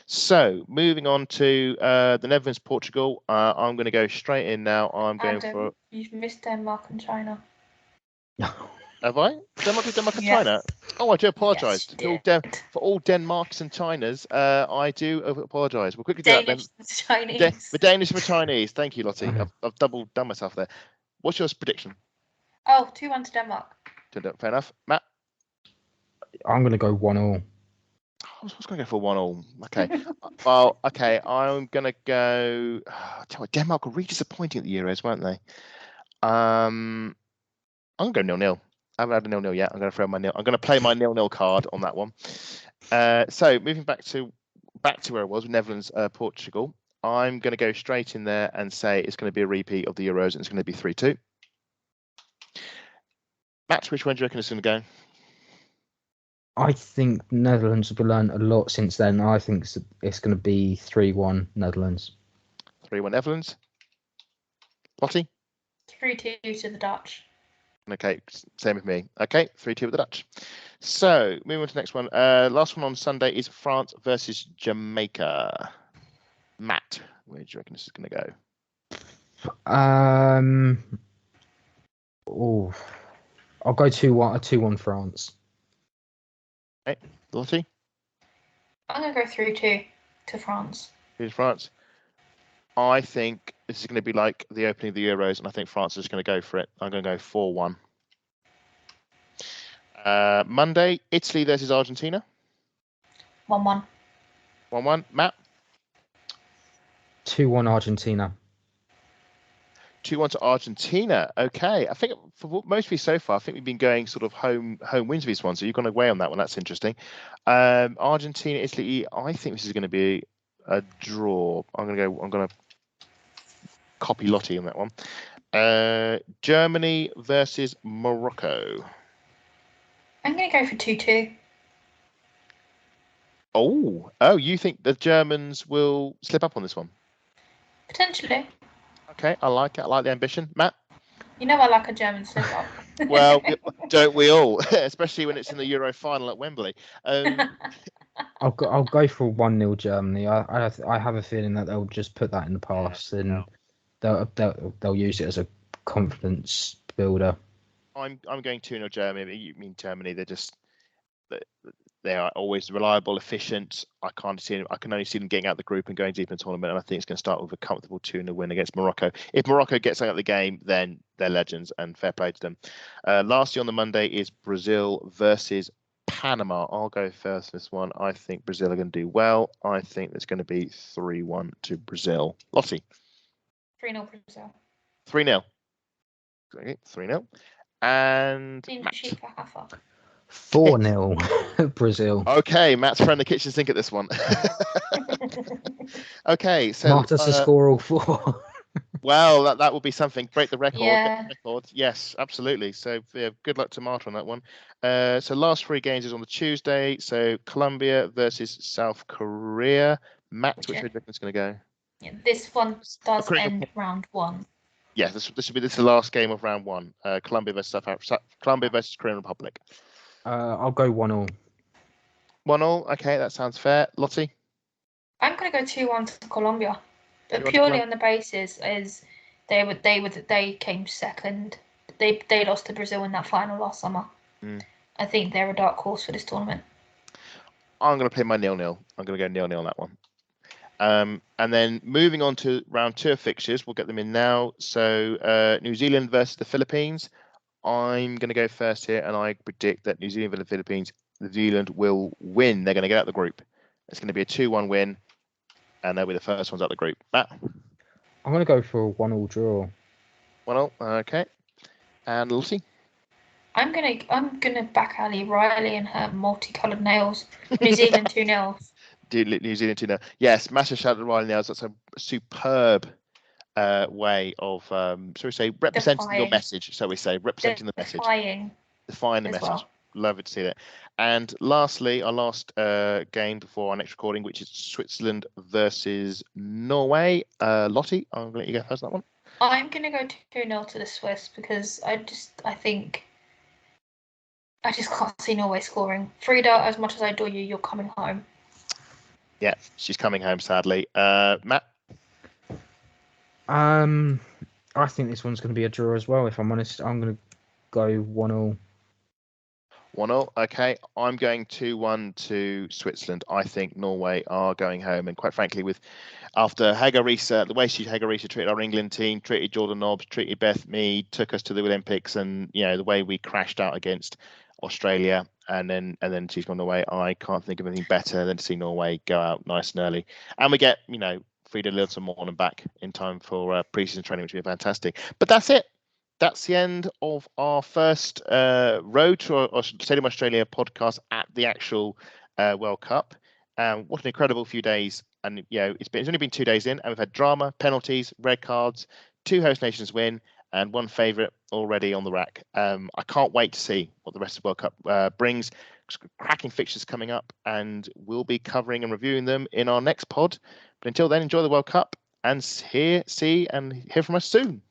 So moving on to the Netherlands, Portugal. I'm going to go straight in now. You've missed Denmark and China. Have I? Denmark and China? Oh, I do apologise. Yes, for all Denmarks and Chinas, I do apologise. We'll quickly do that then. Chinese. The Danish and the Chinese. Thank you, Lottie. I've double done myself there. What's your prediction? Oh, 2-1 to Denmark. Fair enough. Matt? I'm going to go 1-1. I was going to go for 1-1. Okay. Well, okay. I'm going to go. Denmark were really disappointing at the Euros, weren't they? I'm going to go 0-0. I haven't had a 0-0 yet. I'm going to throw my 0. I'm going to play my 0-0 card on that one. So moving back to where I was, Netherlands, Portugal. I'm going to go straight in there and say it's going to be a repeat of the Euros, and it's going to be 3-2. Matt, which one do you reckon it's going to go? I think Netherlands have learned a lot since then. I think it's going to be 3-1 Netherlands. 3-1 Netherlands. Lottie? 3-2 to the Dutch. Okay, same with me. Okay, 3-2 with the Dutch. So, moving on to the next one. Last one on Sunday is France versus Jamaica. Matt, where do you reckon this is going to go? I'll go 2-1. A 2-1 France. Okay, Lottie? I'm going to go 3-2 to France. Here's France. I think this is going to be like the opening of the Euros, and I think France is going to go for it. I'm going to go 4-1. Monday, Italy versus Argentina. 1-1. 1-1. Matt? 2-1 Argentina. 2-1 to Argentina. Okay. I think for most of you so far, I think we've been going sort of home wins for this one. So you've gone away on that one. That's interesting. Argentina, Italy. I think this is going to be a draw. I'm going to copy Lottie on that one. Germany versus Morocco. I'm going to go for 2-2. Oh, you think the Germans will slip up on this one? Potentially. Okay, I like it. I like the ambition. Matt? You know I like a German slip up. Well, don't we all? Especially when it's in the Euro final at Wembley. I'll go for 1-0 Germany. I have a feeling that they'll just put that in the past and they'll use it as a confidence builder. I'm going 2-0 Germany. You mean Germany? They are always reliable, efficient. I can only see them getting out of the group and going deep in the tournament. And I think it's going to start with a comfortable 2-0 win against Morocco. If Morocco gets out of the game, then they're legends and fair play to them. Lastly on the Monday is Brazil versus Panama. I'll go first this one. I think Brazil are going to do well. I think there's going to be 3-1 to Brazil. Lottie? 3-0 Brazil. 3-0. Okay, 3-0. And Matt? 4-0 Brazil. Okay, Matt's throwing the kitchen sink at this one. Okay, so Marta to score all 4. Well, that would be something. Break the record. Yeah. Yes, absolutely. So good luck to Marta on that one. So last 3 games is on the Tuesday. So Colombia versus South Korea. Matt, which way do you reckon it's going to go? Yeah, this one does end round 1. Yeah, this is the last game of round 1. Colombia versus Colombia versus Korean Republic. I'll go 1-1. 1-1. Okay, that sounds fair. Lottie? I'm going to go 2-1 to Colombia, but purely on the basis is they came second. They lost to Brazil in that final last summer. I think they're a dark horse for this tournament. I'm going to play my 0-0. I'm going to go 0-0 on that one. And then moving on to round 2 of fixtures, we'll get them in now. So New Zealand versus the Philippines. I'm going to go first here, and I predict that New Zealand versus the Philippines, New Zealand will win. They're going to get out of the group. It's going to be a 2-1 win, and they'll be the first ones out of the group. Matt? I'm going to go for a 1-1 draw. 1-0, okay. And Lucy? I'm gonna back Ali Riley and her multicoloured nails. New Zealand 2-0. New Zealand 2-0. Yes, massive shout out to Riley nails. That's a superb way of, shall we say, representing your message. Shall we say, representing the message, defying the message. Well. Love it to see that. And lastly, our last game before our next recording, which is Switzerland versus Norway. Lottie, I'm going to let you go first on that one. I'm going to go 2-0 to the Swiss because I just can't see Norway scoring. Frida, as much as I adore you, you're coming home. Yeah, she's coming home, sadly. Matt? I think this one's going to be a draw as well, if I'm honest. I'm going to go 1-0. 1-0, okay. I'm going 2-1 to Switzerland. I think Norway are going home, and quite frankly, after Haga Risa, the way Haga Risa treated our England team, treated Jordan Nobbs, treated Beth Mead, took us to the Olympics, and the way we crashed out against Australia, and then she's gone away. I can't think of anything better than to see Norway go out nice and early, and we get Frida Lilton back in time for pre-season training, which would be fantastic. But that's it. That's the end of our first Road to our Stadium Australia podcast at the actual World Cup. What an incredible few days. And, it's only been 2 days in, and we've had drama, penalties, red cards, 2 host nations win, and 1 favourite already on the rack. I can't wait to see what the rest of the World Cup brings. cracking fixtures coming up, and we'll be covering and reviewing them in our next pod. But until then, enjoy the World Cup and see and hear from us soon.